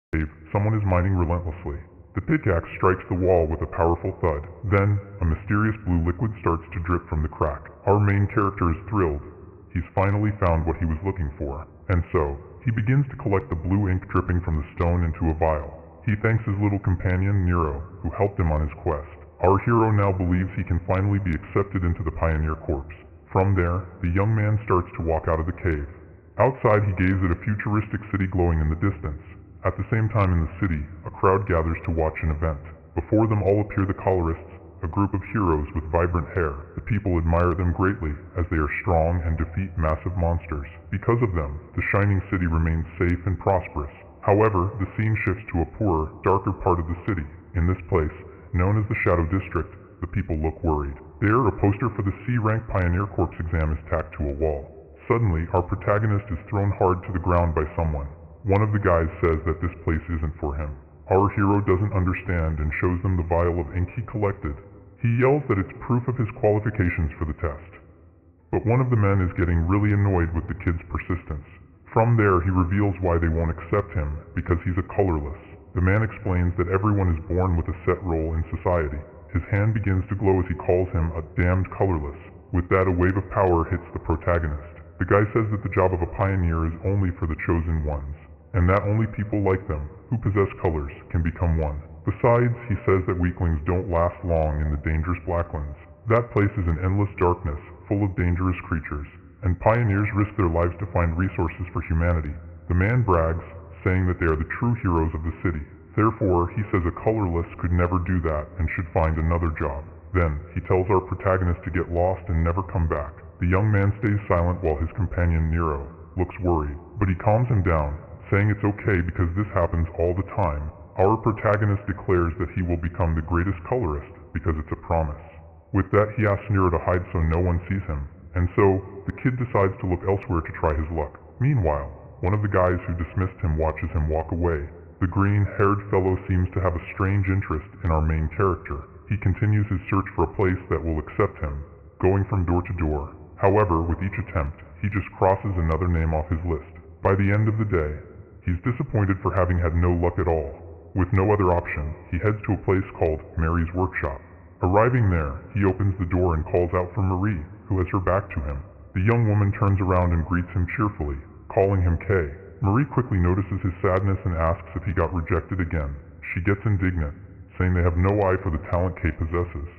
Someone is mining relentlessly. The pickaxe strikes the wall with a powerful thud. Then, a mysterious blue liquid starts to drip from the crack. Our main character is thrilled. He's finally found what he was looking for. And so, he begins to collect the blue ink dripping from the stone into a vial. He thanks his little companion, Nero, who helped him on his quest. Our hero now believes he can finally be accepted into the Pioneer Corps. From there, the young man starts to walk out of the cave. Outside, he gazes at a futuristic city glowing in the distance. At the same time in the city, a crowd gathers to watch an event. Before them all appear the colorists, a group of heroes with vibrant hair. The people admire them greatly, as they are strong and defeat massive monsters. Because of them, the shining city remains safe and prosperous. However, the scene shifts to a poorer, darker part of the city. In this place, known as the Shadow District, the people look worried. There, a poster for the C-Rank Pioneer Corps exam is tacked to a wall. Suddenly, our protagonist is thrown hard to the ground by someone. One of the guys says that this place isn't for him. Our hero doesn't understand and shows them the vial of ink he collected. He yells that it's proof of his qualifications for the test. But one of the men is getting really annoyed with the kid's persistence. From there, he reveals why they won't accept him, because he's a colorless. The man explains that everyone is born with a set role in society. His hand begins to glow as he calls him a damned colorless. With that, a wave of power hits the protagonist. The guy says that the job of a pioneer is only for the chosen ones, and that only people like them, who possess colors, can become one. Besides, he says that weaklings don't last long in the dangerous Blacklands. That place is an endless darkness, full of dangerous creatures, and pioneers risk their lives to find resources for humanity. The man brags, saying that they are the true heroes of the city. Therefore, he says a colorless could never do that and should find another job. Then, he tells our protagonist to get lost and never come back. The young man stays silent while his companion Nero looks worried, but he calms him down, saying it's okay because this happens all the time. Our protagonist declares that he will become the greatest colorist because it's a promise. With that, he asks Nero to hide so no one sees him, and so the kid decides to look elsewhere to try his luck. Meanwhile, one of the guys who dismissed him watches him walk away. The green-haired fellow seems to have a strange interest in our main character. He continues his search for a place that will accept him, going from door to door. However, with each attempt, he just crosses another name off his list. By the end of the day, he's disappointed for having had no luck at all. With no other option, he heads to a place called Mary's Workshop. Arriving there, he opens the door and calls out for Marie, who has her back to him. The young woman turns around and greets him cheerfully, calling him Kay. Marie quickly notices his sadness and asks if he got rejected again. She gets indignant, saying they have no eye for the talent Kay possesses.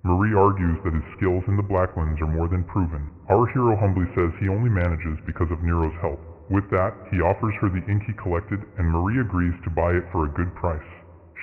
Marie argues that his skills in the Blacklands are more than proven. Our hero humbly says he only manages because of Nero's help. With that, he offers her the ink he collected, and Marie agrees to buy it for a good price.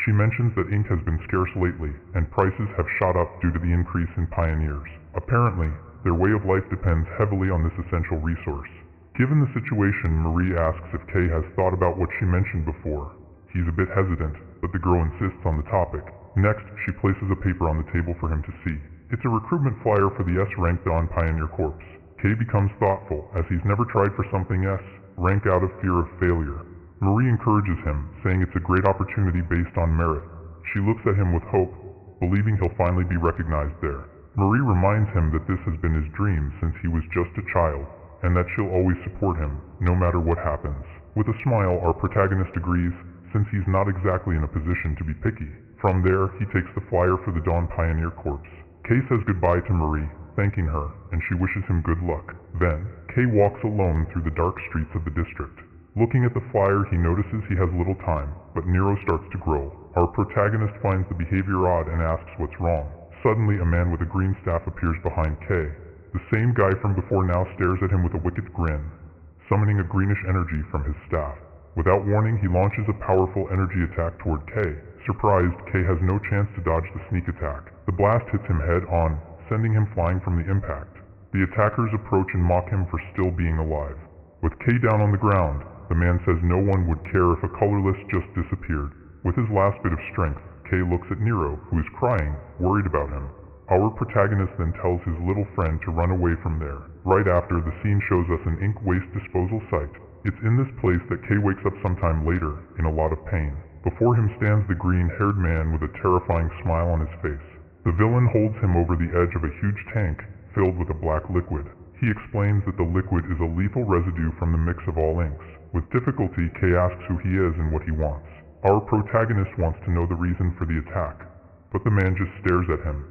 She mentions that ink has been scarce lately, and prices have shot up due to the increase in pioneers. Apparently, their way of life depends heavily on this essential resource. Given the situation, Marie asks if Kay has thought about what she mentioned before. He's a bit hesitant, but the girl insists on the topic. Next, she places a paper on the table for him to see. It's a recruitment flyer for the S-Rank Pioneer Corps. Kay becomes thoughtful, as he's never tried for something S-Rank out of fear of failure. Marie encourages him, saying it's a great opportunity based on merit. She looks at him with hope, believing he'll finally be recognized there. Marie reminds him that this has been his dream since he was just a child, and that she'll always support him, no matter what happens. With a smile, our protagonist agrees, since he's not exactly in a position to be picky. From there, he takes the flyer for the Dawn Pioneer Corps. Kay says goodbye to Marie, thanking her, and she wishes him good luck. Then, Kay walks alone through the dark streets of the district. Looking at the flyer, he notices he has little time, but Nero starts to grow. Our protagonist finds the behavior odd and asks what's wrong. Suddenly, a man with a green staff appears behind Kay. The same guy from before now stares at him with a wicked grin, summoning a greenish energy from his staff. Without warning, he launches a powerful energy attack toward Kay. Surprised, Kay has no chance to dodge the sneak attack. The blast hits him head on, sending him flying from the impact. The attackers approach and mock him for still being alive. With Kay down on the ground, the man says no one would care if a colorless just disappeared. With his last bit of strength, Kay looks at Nero, who is crying, worried about him. Our protagonist then tells his little friend to run away from there. Right after, the scene shows us an ink waste disposal site. It's in this place that Kay wakes up sometime later, in a lot of pain. Before him stands the green-haired man with a terrifying smile on his face. The villain holds him over the edge of a huge tank filled with a black liquid. He explains that the liquid is a lethal residue from the mix of all inks. With difficulty, Kay asks who he is and what he wants. Our protagonist wants to know the reason for the attack, but the man just stares at him.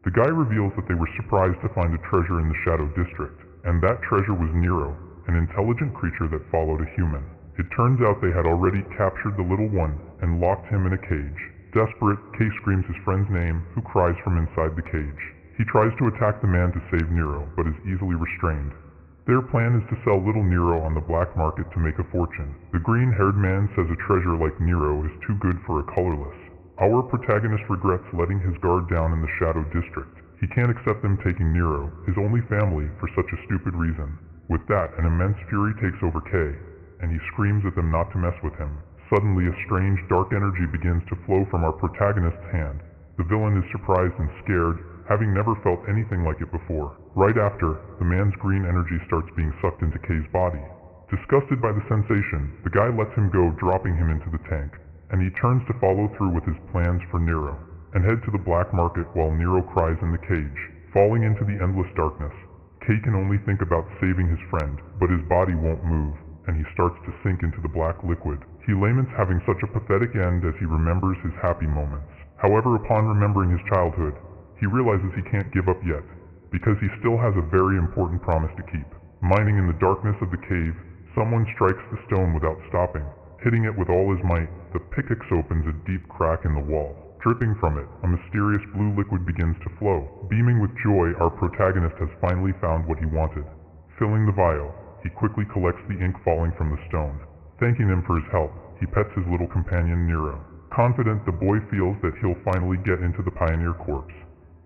The guy reveals that they were surprised to find a treasure in the Shadow District, and that treasure was Nero, an intelligent creature that followed a human. It turns out they had already captured the little one and locked him in a cage. Desperate, Kay screams his friend's name, who cries from inside the cage. He tries to attack the man to save Nero, but is easily restrained. Their plan is to sell little Nero on the black market to make a fortune. The green-haired man says a treasure like Nero is too good for a colorless. Our protagonist regrets letting his guard down in the Shadow District. He can't accept them taking Nero, his only family, for such a stupid reason. With that, an immense fury takes over Kay, and he screams at them not to mess with him. Suddenly, a strange, dark energy begins to flow from our protagonist's hand. The villain is surprised and scared, having never felt anything like it before. Right after, the man's green energy starts being sucked into Kay's body. Disgusted by the sensation, the guy lets him go, dropping him into the tank, and he turns to follow through with his plans for Nero, and head to the black market while Nero cries in the cage. Falling into the endless darkness, Kay can only think about saving his friend, but his body won't move, and he starts to sink into the black liquid. He laments having such a pathetic end as he remembers his happy moments. However, upon remembering his childhood, he realizes he can't give up yet, because he still has a very important promise to keep. Mining in the darkness of the cave, someone strikes the stone without stopping. Hitting it with all his might, the pickaxe opens a deep crack in the wall. Dripping from it, a mysterious blue liquid begins to flow. Beaming with joy, our protagonist has finally found what he wanted. Filling the vial, he quickly collects the ink falling from the stone. Thanking him for his help, he pets his little companion Nero. Confident, the boy feels that he'll finally get into the Pioneer Corps.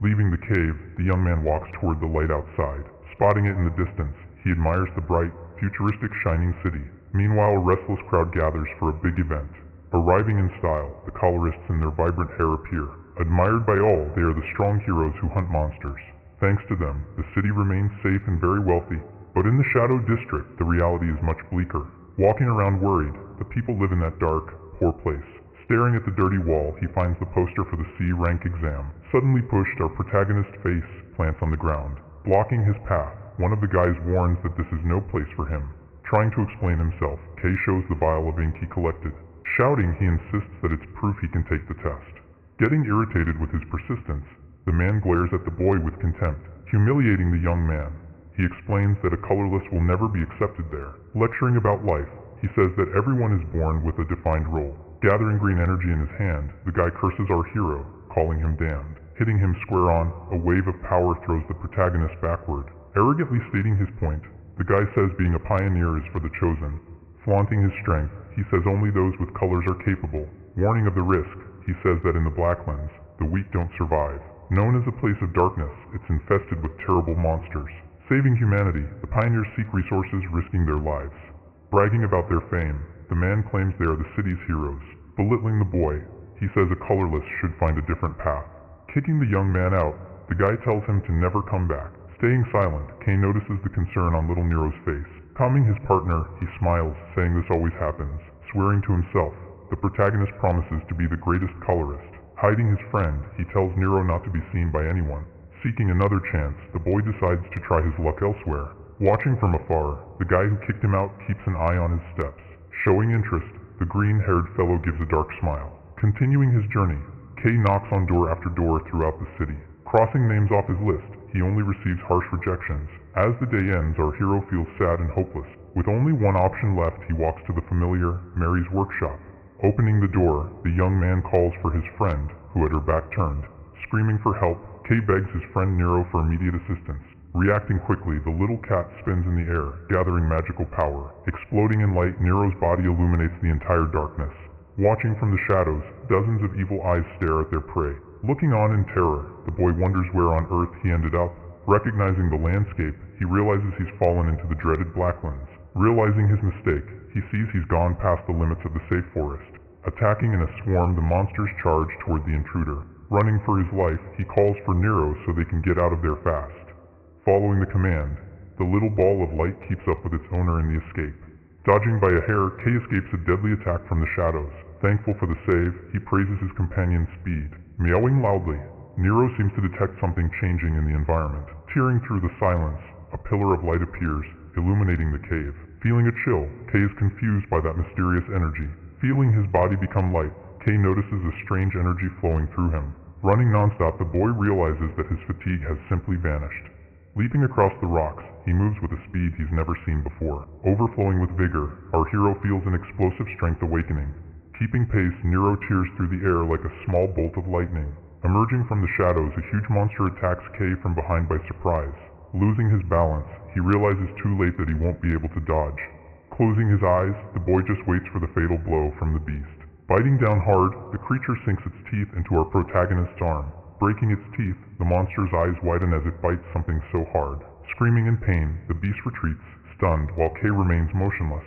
Leaving the cave, the young man walks toward the light outside. Spotting it in the distance, he admires the bright, futuristic, shining city. Meanwhile, a restless crowd gathers for a big event. Arriving in style, the colorists in their vibrant hair appear. Admired by all, they are the strong heroes who hunt monsters. Thanks to them, the city remains safe and very wealthy. But in the Shadow District, the reality is much bleaker. Walking around worried, the people live in that dark, poor place. Staring at the dirty wall, he finds the poster for the SSS-Rank exam. Suddenly pushed, our protagonist's face plants on the ground. Blocking his path, one of the guys warns that this is no place for him. Trying to explain himself, Kay shows the vial of ink he collected. Shouting, he insists that it's proof he can take the test. Getting irritated with his persistence, the man glares at the boy with contempt, humiliating the young man. He explains that a colorless will never be accepted there. Lecturing about life, he says that everyone is born with a defined role. Gathering green energy in his hand, the guy curses our hero, calling him damned. Hitting him square on, a wave of power throws the protagonist backward. Arrogantly stating his point, the guy says being a pioneer is for the chosen. Flaunting his strength, he says only those with colors are capable. Warning of the risk, he says that in the Blacklands, the weak don't survive. Known as a place of darkness, it's infested with terrible monsters. Saving humanity, the pioneers seek resources, risking their lives. Bragging about their fame, the man claims they are the city's heroes. Belittling the boy, he says a colorless should find a different path. Kicking the young man out, the guy tells him to never come back. Staying silent, Kay notices the concern on little Nero's face. Calming his partner, he smiles, saying this always happens. Swearing to himself, the protagonist promises to be the greatest colorist. Hiding his friend, he tells Nero not to be seen by anyone. Seeking another chance, the boy decides to try his luck elsewhere. Watching from afar, the guy who kicked him out keeps an eye on his steps. Showing interest, the green-haired fellow gives a dark smile. Continuing his journey, Kay knocks on door after door throughout the city. Crossing names off his list, he only receives harsh rejections. As the day ends, our hero feels sad and hopeless. With only one option left, he walks to the familiar Mary's workshop. Opening the door, the young man calls for his friend, who had her back turned. Screaming for help, Kay begs his friend Nero for immediate assistance. Reacting quickly, the little cat spins in the air, gathering magical power. Exploding in light, Nero's body illuminates the entire darkness. Watching from the shadows, dozens of evil eyes stare at their prey. Looking on in terror, the boy wonders where on earth he ended up. Recognizing the landscape, he realizes he's fallen into the dreaded Blacklands. Realizing his mistake, he sees he's gone past the limits of the safe forest. Attacking in a swarm, the monsters charge toward the intruder. Running for his life, he calls for Nero so they can get out of there fast. Following the command, the little ball of light keeps up with its owner in the escape. Dodging by a hair, Kay escapes a deadly attack from the shadows. Thankful for the save, he praises his companion's speed. Meowing loudly, Nero seems to detect something changing in the environment. Tearing through the silence, a pillar of light appears, illuminating the cave. Feeling a chill, Kay is confused by that mysterious energy. Feeling his body become light, Kay notices a strange energy flowing through him. Running nonstop, the boy realizes that his fatigue has simply vanished. Leaping across the rocks, he moves with a speed he's never seen before. Overflowing with vigor, our hero feels an explosive strength awakening. Keeping pace, Nero tears through the air like a small bolt of lightning. Emerging from the shadows, a huge monster attacks Kay from behind by surprise. Losing his balance, he realizes too late that he won't be able to dodge. Closing his eyes, the boy just waits for the fatal blow from the beast. Biting down hard, the creature sinks its teeth into our protagonist's arm. Breaking its teeth, the monster's eyes widen as it bites something so hard. Screaming in pain, the beast retreats, stunned, while Kay remains motionless.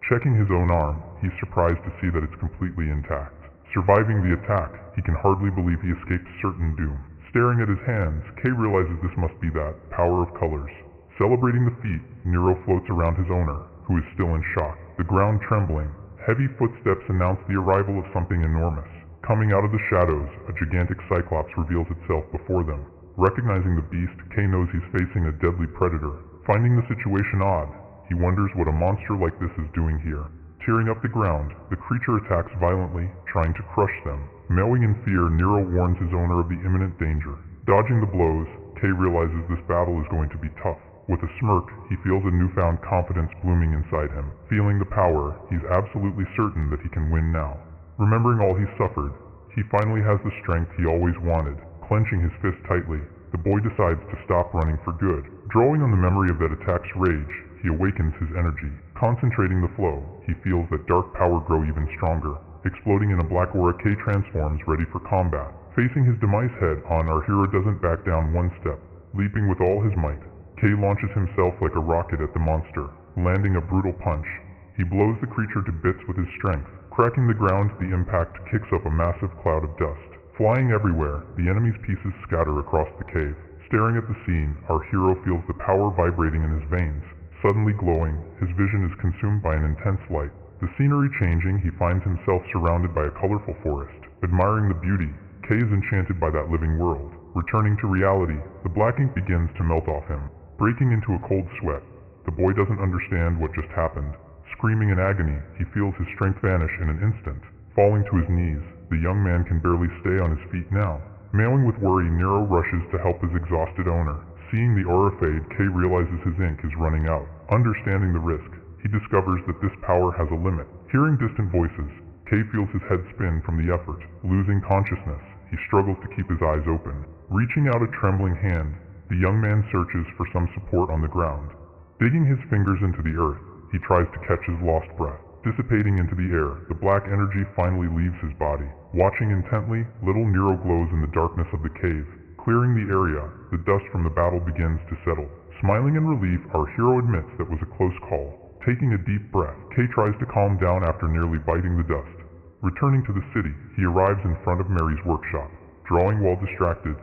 Checking his own arm, he's surprised to see that it's completely intact. Surviving the attack, he can hardly believe he escaped certain doom. Staring at his hands, Kay realizes this must be that power of colors. Celebrating the feat, Nero floats around his owner, who is still in shock, the ground trembling. Heavy footsteps announce the arrival of something enormous. Coming out of the shadows, a gigantic cyclops reveals itself before them. Recognizing the beast, Kay knows he's facing a deadly predator. Finding the situation odd, he wonders what a monster like this is doing here. Tearing up the ground, the creature attacks violently, trying to crush them. Mewing in fear, Nero warns his owner of the imminent danger. Dodging the blows, Kay realizes this battle is going to be tough. With a smirk, he feels a newfound confidence blooming inside him. Feeling the power, he's absolutely certain that he can win now. Remembering all he's suffered, he finally has the strength he always wanted. Clenching his fist tightly, the boy decides to stop running for good. Drawing on the memory of that attack's rage, he awakens his energy. Concentrating the flow, he feels that dark power grow even stronger. Exploding in a black aura, Kay transforms, ready for combat. Facing his demise head on, our hero doesn't back down one step. Leaping with all his might, Kay launches himself like a rocket at the monster, landing a brutal punch. He blows the creature to bits with his strength. Cracking the ground, the impact kicks up a massive cloud of dust. Flying everywhere, the enemy's pieces scatter across the cave. Staring at the scene, our hero feels the power vibrating in his veins. Suddenly glowing, his vision is consumed by an intense light. The scenery changing, he finds himself surrounded by a colorful forest. Admiring the beauty, Kay is enchanted by that living world. Returning to reality, the black ink begins to melt off him. Breaking into a cold sweat, the boy doesn't understand what just happened. Screaming in agony, he feels his strength vanish in an instant. Falling to his knees, the young man can barely stay on his feet now. Mailing with worry, Nero rushes to help his exhausted owner. Seeing the aura fade, Kay realizes his ink is running out. Understanding the risk, he discovers that this power has a limit. Hearing distant voices, Kay feels his head spin from the effort. Losing consciousness, he struggles to keep his eyes open. Reaching out a trembling hand, the young man searches for some support on the ground. Digging his fingers into the earth, he tries to catch his lost breath. Dissipating into the air, the black energy finally leaves his body. Watching intently, little Nero glows in the darkness of the cave. Clearing the area, the dust from the battle begins to settle. Smiling in relief, our hero admits that was a close call. Taking a deep breath, Kay tries to calm down after nearly biting the dust. Returning to the city, he arrives in front of Mary's workshop. Drawing while distracted,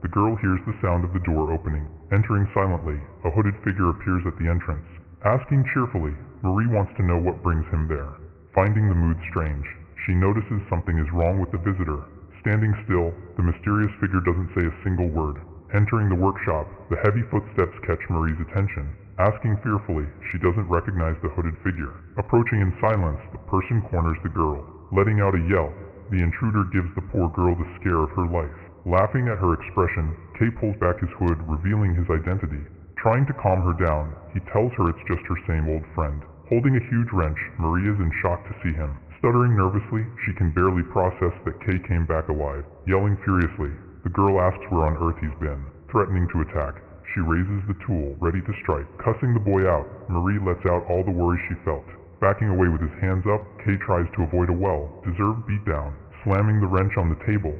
the girl hears the sound of the door opening. Entering silently, a hooded figure appears at the entrance. Asking cheerfully, Marie wants to know what brings him there. Finding the mood strange, she notices something is wrong with the visitor. Standing still, the mysterious figure doesn't say a single word. Entering the workshop, the heavy footsteps catch Marie's attention. Asking fearfully, she doesn't recognize the hooded figure. Approaching in silence, the person corners the girl. Letting out a yell, the intruder gives the poor girl the scare of her life. Laughing at her expression, Kay pulls back his hood, revealing his identity. Trying to calm her down, he tells her it's just her same old friend. Holding a huge wrench, Marie is in shock to see him. Stuttering nervously, she can barely process that Kay came back alive. Yelling furiously, the girl asks where on earth he's been. Threatening to attack, she raises the tool, ready to strike. Cussing the boy out, Marie lets out all the worry she felt. Backing away with his hands up, Kay tries to avoid a well-deserved beatdown. Slamming the wrench on the table,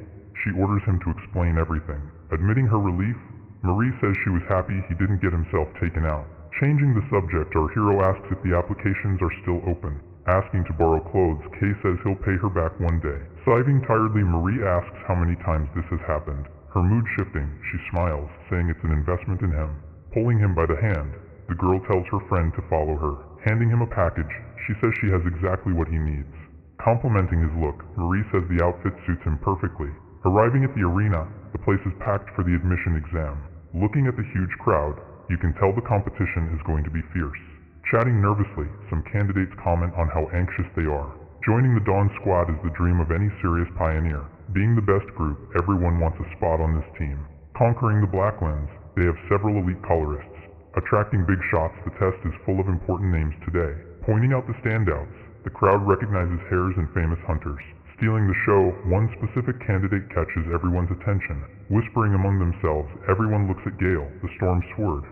she orders him to explain everything. Admitting her relief, Marie says she was happy he didn't get himself taken out. Changing the subject, our hero asks if the applications are still open. Asking to borrow clothes, Kay says he'll pay her back one day. Sighing tiredly, Marie asks how many times this has happened. Her mood shifting, she smiles, saying it's an investment in him. Pulling him by the hand, the girl tells her friend to follow her. Handing him a package, she says she has exactly what he needs. Complimenting his look, Marie says the outfit suits him perfectly. Arriving at the arena, the place is packed for the admission exam. Looking at the huge crowd, you can tell the competition is going to be fierce. Chatting nervously, some candidates comment on how anxious they are. Joining the Dawn Squad is the dream of any serious pioneer. Being the best group, everyone wants a spot on this team. Conquering the Blacklands, they have several elite colorists. Attracting big shots, the test is full of important names today. Pointing out the standouts, the crowd recognizes hares and famous hunters. Stealing the show, one specific candidate catches everyone's attention. Whispering among themselves, everyone looks at Gale, the Storm Sword.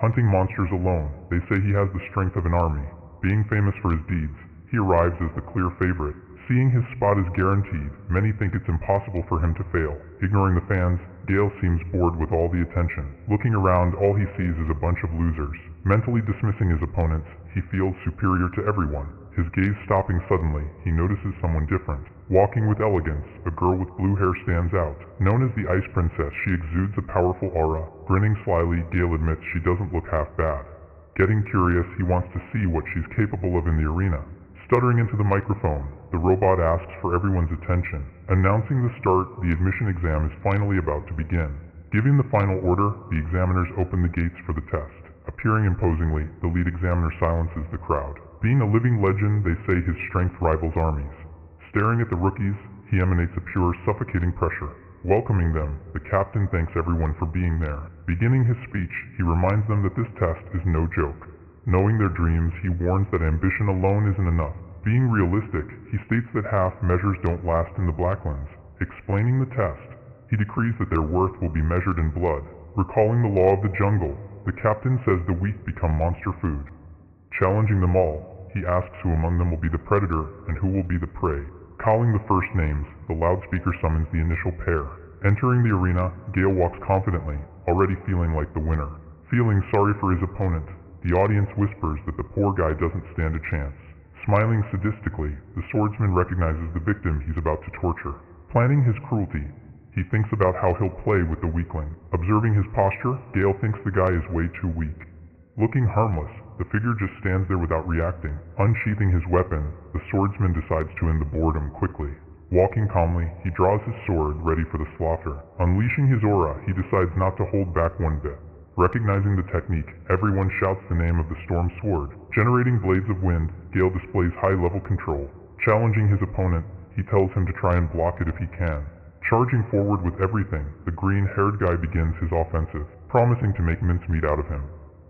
Hunting monsters alone, they say he has the strength of an army. Being famous for his deeds, he arrives as the clear favorite. Seeing his spot is guaranteed, many think it's impossible for him to fail. Ignoring the fans, Gale seems bored with all the attention. Looking around, all he sees is a bunch of losers. Mentally dismissing his opponents, he feels superior to everyone. His gaze stopping suddenly, he notices someone different. Walking with elegance, a girl with blue hair stands out. Known as the Ice Princess, she exudes a powerful aura. Grinning slyly, Gale admits she doesn't look half bad. Getting curious, he wants to see what she's capable of in the arena. Stuttering into the microphone, the robot asks for everyone's attention. Announcing the start, the admission exam is finally about to begin. Giving the final order, the examiners open the gates for the test. Appearing imposingly, the lead examiner silences the crowd. Being a living legend, they say his strength rivals armies. Staring at the rookies, he emanates a pure, suffocating pressure. Welcoming them, the captain thanks everyone for being there. Beginning his speech, he reminds them that this test is no joke. Knowing their dreams, he warns that ambition alone isn't enough. Being realistic, he states that half measures don't last in the Blacklands. Explaining the test, he decrees that their worth will be measured in blood. Recalling the law of the jungle, the captain says the weak become monster food. Challenging them all, he asks who among them will be the predator and who will be the prey. Calling the first names, the loudspeaker summons the initial pair. Entering the arena, Gale walks confidently, already feeling like the winner. Feeling sorry for his opponent, the audience whispers that the poor guy doesn't stand a chance. Smiling sadistically, the swordsman recognizes the victim he's about to torture. Planning his cruelty, he thinks about how he'll play with the weakling. Observing his posture, Gale thinks the guy is way too weak. Looking harmless, the figure just stands there without reacting. Unsheathing his weapon, the swordsman decides to end the boredom quickly. Walking calmly, he draws his sword, ready for the slaughter. Unleashing his aura, he decides not to hold back one bit. Recognizing the technique, everyone shouts the name of the Storm Sword. Generating blades of wind, Gale displays high-level control. Challenging his opponent, he tells him to try and block it if he can. Charging forward with everything, the green-haired guy begins his offensive, promising to make mincemeat out of him.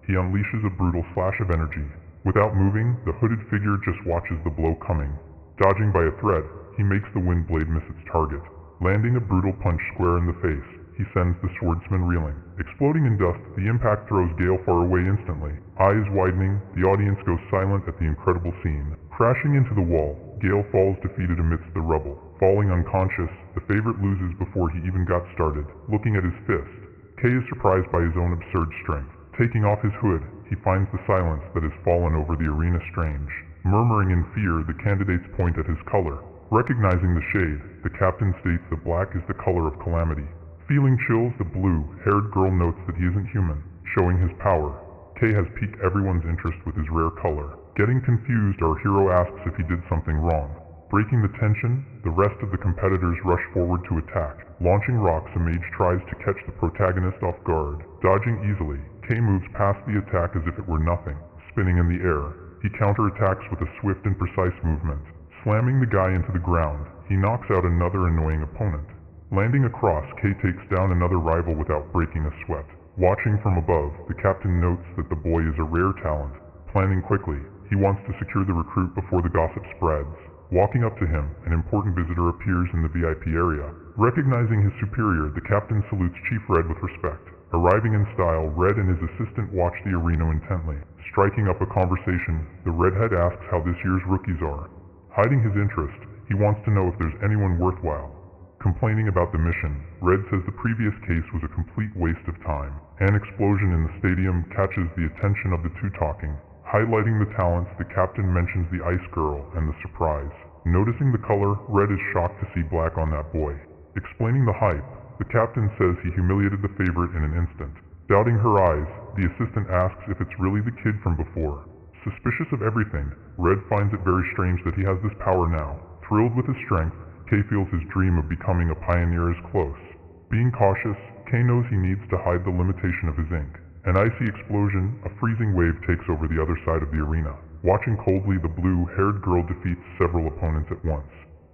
He unleashes a brutal slash of energy. Without moving, the hooded figure just watches the blow coming. Dodging by a thread, he makes the wind blade miss its target. Landing a brutal punch square in the face, he sends the swordsman reeling. Exploding in dust, the impact throws Gale far away instantly. Eyes widening, the audience goes silent at the incredible scene. Crashing into the wall, Gale falls defeated amidst the rubble. Falling unconscious, the favorite loses before he even got started. Looking at his fist, Kay is surprised by his own absurd strength. Taking off his hood, he finds the silence that has fallen over the arena strange. Murmuring in fear, the candidates point at his color. Recognizing the shade, the captain states that black is the color of calamity. Feeling chills, the blue-haired girl notes that he isn't human, showing his power. Kay has piqued everyone's interest with his rare color. Getting confused, our hero asks if he did something wrong. Breaking the tension, the rest of the competitors rush forward to attack. Launching rocks, a mage tries to catch the protagonist off guard. Dodging easily, Kay moves past the attack as if it were nothing. Spinning in the air, he counterattacks with a swift and precise movement. Slamming the guy into the ground, he knocks out another annoying opponent. Landing across, Kay takes down another rival without breaking a sweat. Watching from above, the captain notes that the boy is a rare talent. Planning quickly, he wants to secure the recruit before the gossip spreads. Walking up to him, an important visitor appears in the VIP area. Recognizing his superior, the captain salutes Chief Red with respect. Arriving in style, Red and his assistant watch the arena intently. Striking up a conversation, the redhead asks how this year's rookies are. Hiding his interest, he wants to know if there's anyone worthwhile. Complaining about the mission, Red says the previous case was a complete waste of time. An explosion in the stadium catches the attention of the two talking. Highlighting the talents, the captain mentions the ice girl and the surprise. Noticing the color, Red is shocked to see black on that boy. Explaining the hype, the captain says he humiliated the favorite in an instant. Doubting her eyes, the assistant asks if it's really the kid from before. Suspicious of everything, Red finds it very strange that he has this power now. Thrilled with his strength, Kay feels his dream of becoming a pioneer is close. Being cautious, Kay knows he needs to hide the limitation of his ink. An icy explosion, a freezing wave takes over the other side of the arena. Watching coldly, the blue-haired girl defeats several opponents at once.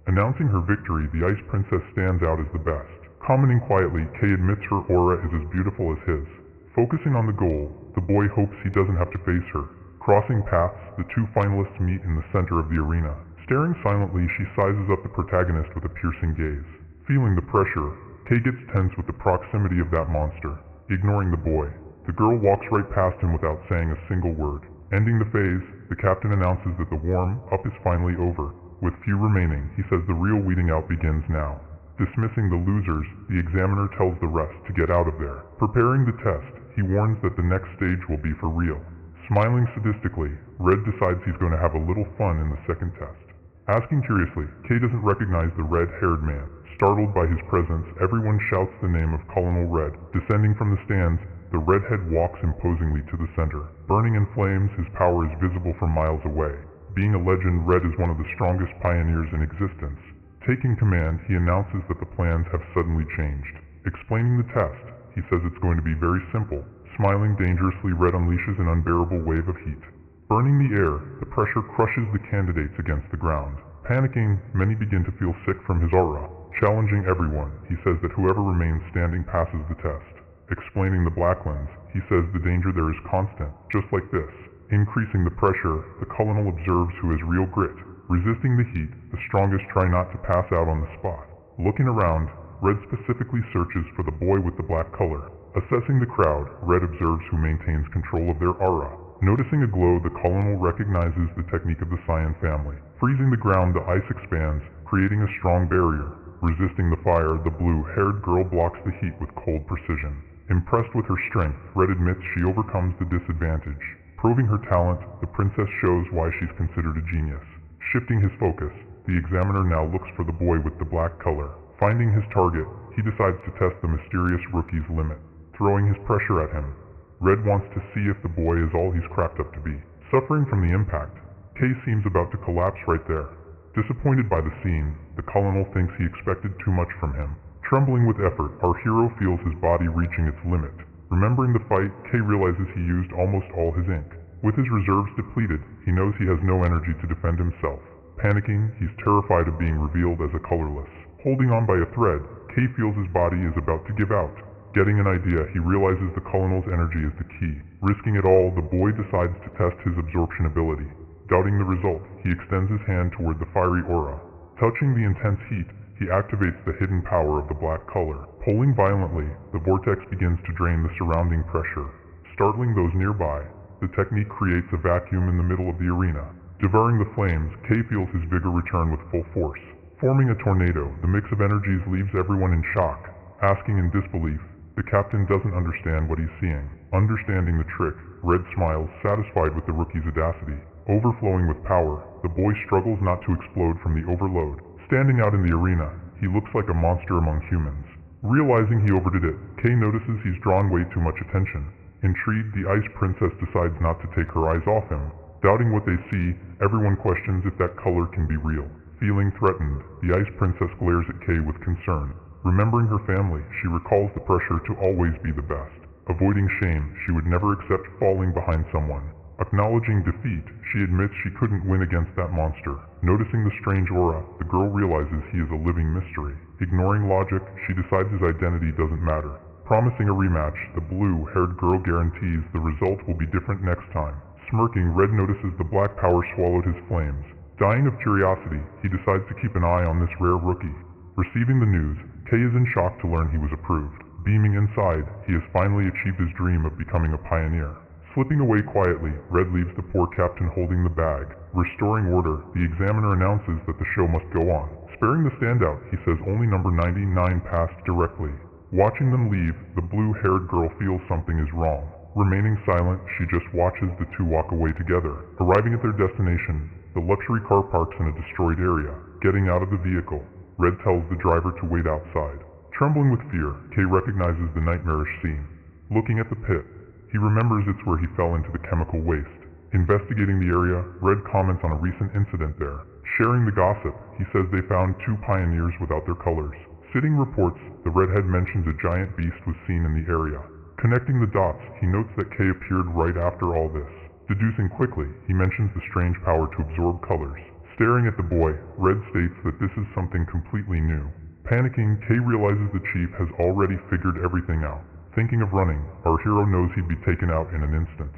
Announcing her victory, the Ice Princess stands out as the best. Commenting quietly, Kay admits her aura is as beautiful as his. Focusing on the goal, the boy hopes he doesn't have to face her. Crossing paths, the two finalists meet in the center of the arena. Staring silently, she sizes up the protagonist with a piercing gaze. Feeling the pressure, Kay gets tense with the proximity of that monster. Ignoring the boy, the girl walks right past him without saying a single word. Ending the phase, the captain announces that the warm-up is finally over. With few remaining, he says the real weeding out begins now. Dismissing the losers, the examiner tells the rest to get out of there. Preparing the test, he warns that the next stage will be for real. Smiling sadistically, Red decides he's going to have a little fun in the second test. Asking curiously, Kay doesn't recognize the red-haired man. Startled by his presence, everyone shouts the name of Colonel Red. Descending from the stands, the redhead walks imposingly to the center. Burning in flames, his power is visible from miles away. Being a legend, Red is one of the strongest pioneers in existence. Taking command, he announces that the plans have suddenly changed. Explaining the test, he says it's going to be very simple. Smiling dangerously, Red unleashes an unbearable wave of heat. Burning the air, the pressure crushes the candidates against the ground. Panicking, many begin to feel sick from his aura. Challenging everyone, he says that whoever remains standing passes the test. Explaining the black lens, he says the danger there is constant, just like this. Increasing the pressure, the colonel observes who has real grit. Resisting the heat, the strongest try not to pass out on the spot. Looking around, Red specifically searches for the boy with the black color. Assessing the crowd, Red observes who maintains control of their aura. Noticing a glow, the colonel recognizes the technique of the Cyan family. Freezing the ground, the ice expands, creating a strong barrier. Resisting the fire, the blue-haired girl blocks the heat with cold precision. Impressed with her strength, Red admits she overcomes the disadvantage. Proving her talent, the princess shows why she's considered a genius. Shifting his focus, the examiner now looks for the boy with the black color. Finding his target, he decides to test the mysterious rookie's limit. Throwing his pressure at him, Red wants to see if the boy is all he's cracked up to be. Suffering from the impact, Kay seems about to collapse right there. Disappointed by the scene, the colonel thinks he expected too much from him. Trembling with effort, our hero feels his body reaching its limit. Remembering the fight, Kay realizes he used almost all his ink. With his reserves depleted, he knows he has no energy to defend himself. Panicking, he's terrified of being revealed as a colorless. Holding on by a thread, Kay feels his body is about to give out. Getting an idea, he realizes the colonel's energy is the key. Risking it all, the boy decides to test his absorption ability. Doubting the result, he extends his hand toward the fiery aura. Touching the intense heat, he activates the hidden power of the black color. Pulling violently, the vortex begins to drain the surrounding pressure. Startling those nearby, the technique creates a vacuum in the middle of the arena. Devouring the flames, Kay feels his vigor return with full force. Forming a tornado, the mix of energies leaves everyone in shock. Asking in disbelief, the captain doesn't understand what he's seeing. Understanding the trick, Red smiles, satisfied with the rookie's audacity. Overflowing with power, the boy struggles not to explode from the overload. Standing out in the arena, he looks like a monster among humans. Realizing he overdid it, Kay notices he's drawn way too much attention. Intrigued, the Ice Princess decides not to take her eyes off him. Doubting what they see, everyone questions if that color can be real. Feeling threatened, the Ice Princess glares at Kay with concern. Remembering her family, she recalls the pressure to always be the best. Avoiding shame, she would never accept falling behind someone. Acknowledging defeat, she admits she couldn't win against that monster. Noticing the strange aura, the girl realizes he is a living mystery. Ignoring logic, she decides his identity doesn't matter. Promising a rematch, the blue-haired girl guarantees the result will be different next time. Smirking, Red notices the black power swallowed his flames. Dying of curiosity, he decides to keep an eye on this rare rookie. Receiving the news, Kay is in shock to learn he was approved. Beaming inside, he has finally achieved his dream of becoming a pioneer. Slipping away quietly, Red leaves the poor captain holding the bag. Restoring order, the examiner announces that the show must go on. Sparing the standout, he says only number 99 passed directly. Watching them leave, the blue-haired girl feels something is wrong. Remaining silent, she just watches the two walk away together. Arriving at their destination, the luxury car parks in a destroyed area. Getting out of the vehicle, Red tells the driver to wait outside. Trembling with fear, Kay recognizes the nightmarish scene. Looking at the pit, he remembers it's where he fell into the chemical waste. Investigating the area, Red comments on a recent incident there. Sharing the gossip, he says they found two pioneers without their colors. Sitting reports, the redhead mentions a giant beast was seen in the area. Connecting the dots, he notes that Kay appeared right after all this. Deducing quickly, he mentions the strange power to absorb colors. Staring at the boy, Red states that this is something completely new. Panicking, Kay realizes the chief has already figured everything out. Thinking of running, our hero knows he'd be taken out in an instant.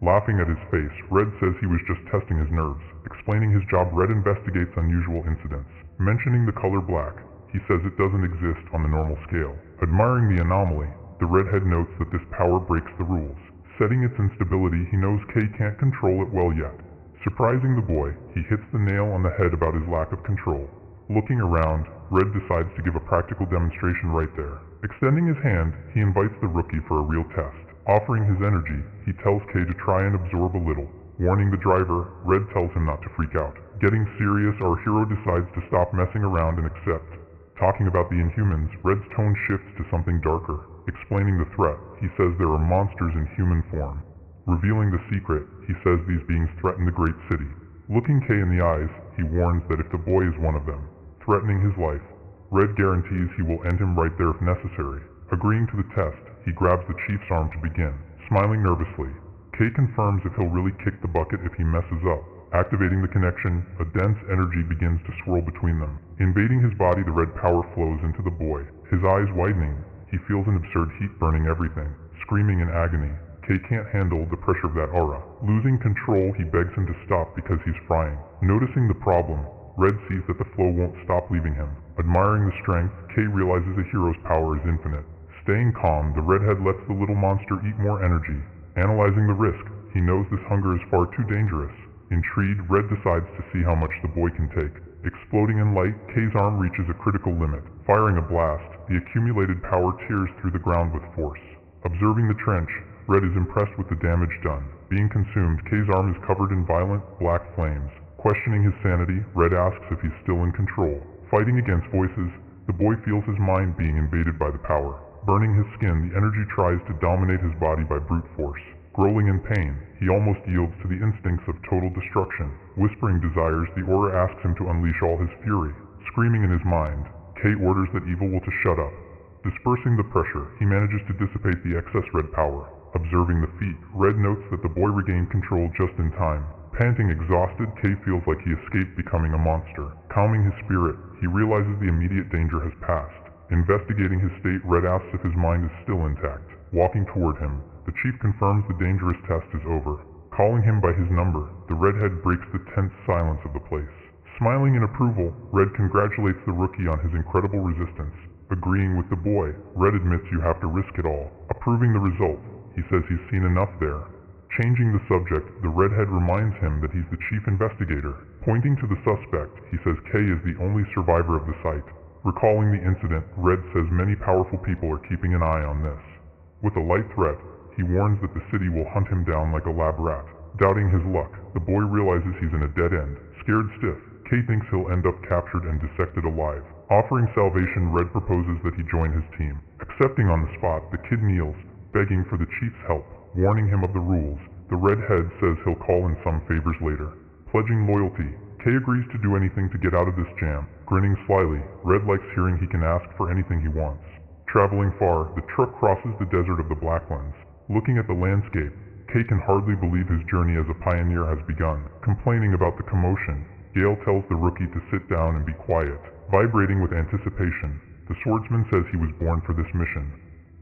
Laughing at his face, Red says he was just testing his nerves. Explaining his job, Red investigates unusual incidents. Mentioning the color black, he says it doesn't exist on the normal scale. Admiring the anomaly, the redhead notes that this power breaks the rules. Setting its instability, he knows Kay can't control it well yet. Surprising the boy, he hits the nail on the head about his lack of control. Looking around, Red decides to give a practical demonstration right there. Extending his hand, he invites the rookie for a real test. Offering his energy, he tells Kay to try and absorb a little. Warning the driver, Red tells him not to freak out. Getting serious, our hero decides to stop messing around and accept. Talking about the Inhumans, Red's tone shifts to something darker. Explaining the threat, he says there are monsters in human form. Revealing the secret, he says these beings threaten the great city. Looking Kay in the eyes, he warns that if the boy is one of them, threatening his life, Red guarantees he will end him right there if necessary. Agreeing to the test, he grabs the chief's arm to begin. Smiling nervously, Kay confirms if he'll really kick the bucket if he messes up. Activating the connection, a dense energy begins to swirl between them. Invading his body, the red power flows into the boy. His eyes widening, he feels an absurd heat burning everything. Screaming in agony, Kay can't handle the pressure of that aura. Losing control, he begs him to stop because he's frying. Noticing the problem, Red sees that the flow won't stop leaving him. Admiring the strength, Kay realizes a hero's power is infinite. Staying calm, the redhead lets the little monster eat more energy. Analyzing the risk, he knows this hunger is far too dangerous. Intrigued, Red decides to see how much the boy can take. Exploding in light, Kay's arm reaches a critical limit. Firing a blast, the accumulated power tears through the ground with force. Observing the trench, Red is impressed with the damage done. Being consumed, Kay's arm is covered in violent, black flames. Questioning his sanity, Red asks if he's still in control. Fighting against voices, the boy feels his mind being invaded by the power. Burning his skin, the energy tries to dominate his body by brute force. Growling in pain, he almost yields to the instincts of total destruction. Whispering desires, the aura asks him to unleash all his fury. Screaming in his mind, Kay orders that evil will to shut up. Dispersing the pressure, he manages to dissipate the excess red power. Observing the feat, Red notes that the boy regained control just in time. Panting exhausted, Kay feels like he escaped becoming a monster. Calming his spirit, he realizes the immediate danger has passed. Investigating his state, Red asks if his mind is still intact. Walking toward him, the chief confirms the dangerous test is over. Calling him by his number, the redhead breaks the tense silence of the place. Smiling in approval, Red congratulates the rookie on his incredible resistance. Agreeing with the boy, Red admits you have to risk it all. Approving the result, he says he's seen enough there. Changing the subject, the redhead reminds him that he's the chief investigator. Pointing to the suspect, he says Kay is the only survivor of the site. Recalling the incident, Red says many powerful people are keeping an eye on this. With a light threat, he warns that the city will hunt him down like a lab rat. Doubting his luck, the boy realizes he's in a dead end. Scared stiff, Kay thinks he'll end up captured and dissected alive. Offering salvation, Red proposes that he join his team. Accepting on the spot, the kid kneels, begging for the chief's help. Warning him of the rules, the redhead says he'll call in some favors later. Pledging loyalty, Kay agrees to do anything to get out of this jam. Grinning slyly, Red likes hearing he can ask for anything he wants. Traveling far, the truck crosses the desert of the Blacklands. Looking at the landscape, Kay can hardly believe his journey as a pioneer has begun. Complaining about the commotion, Gale tells the rookie to sit down and be quiet. Vibrating with anticipation, the swordsman says he was born for this mission.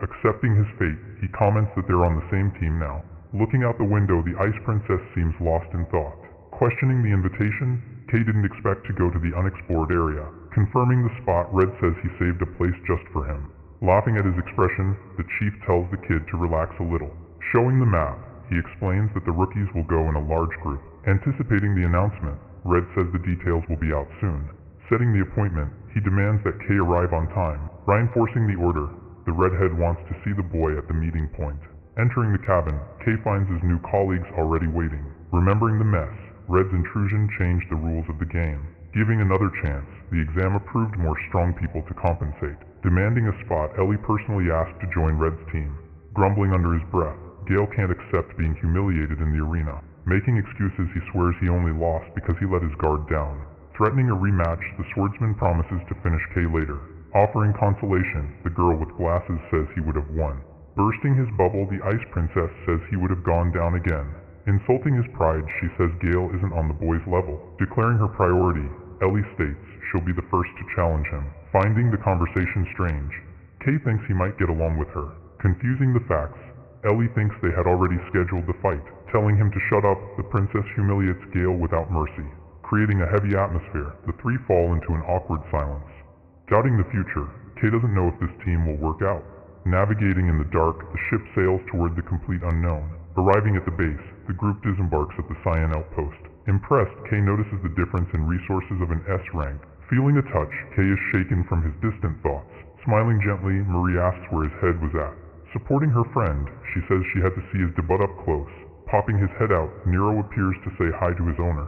Accepting his fate, he comments that they're on the same team now. Looking out the window, the Ice Princess seems lost in thought. Questioning the invitation, Kay didn't expect to go to the unexplored area. Confirming the spot, Red says he saved a place just for him. Laughing at his expression, the chief tells the kid to relax a little. Showing the map, he explains that the rookies will go in a large group. Anticipating the announcement, Red says the details will be out soon. Setting the appointment, he demands that Kay arrive on time. Reinforcing the order, the redhead wants to see the boy at the meeting point. Entering the cabin, Kay finds his new colleagues already waiting. Remembering the mess, Red's intrusion changed the rules of the game. Giving another chance, the exam approved more strong people to compensate. Demanding a spot, Ellie personally asked to join Red's team. Grumbling under his breath, Gale can't accept being humiliated in the arena. Making excuses, he swears he only lost because he let his guard down. Threatening a rematch, the swordsman promises to finish Kay later. Offering consolation, the girl with glasses says he would have won. Bursting his bubble, the Ice Princess says he would have gone down again. Insulting his pride, she says Gale isn't on the boy's level. Declaring her priority, Ellie states she'll be the first to challenge him. Finding the conversation strange, Kay thinks he might get along with her. Confusing the facts, Ellie thinks they had already scheduled the fight. Telling him to shut up, the princess humiliates Gale without mercy. Creating a heavy atmosphere, the three fall into an awkward silence. Doubting the future, Kay doesn't know if this team will work out. Navigating in the dark, the ship sails toward the complete unknown. Arriving at the base, the group disembarks at the Cyan outpost. Impressed, Kay notices the difference in resources of an S rank. Feeling a touch, Kay is shaken from his distant thoughts. Smiling gently, Marie asks where his head was at. Supporting her friend, she says she had to see his debut up close. Popping his head out, Nero appears to say hi to his owner.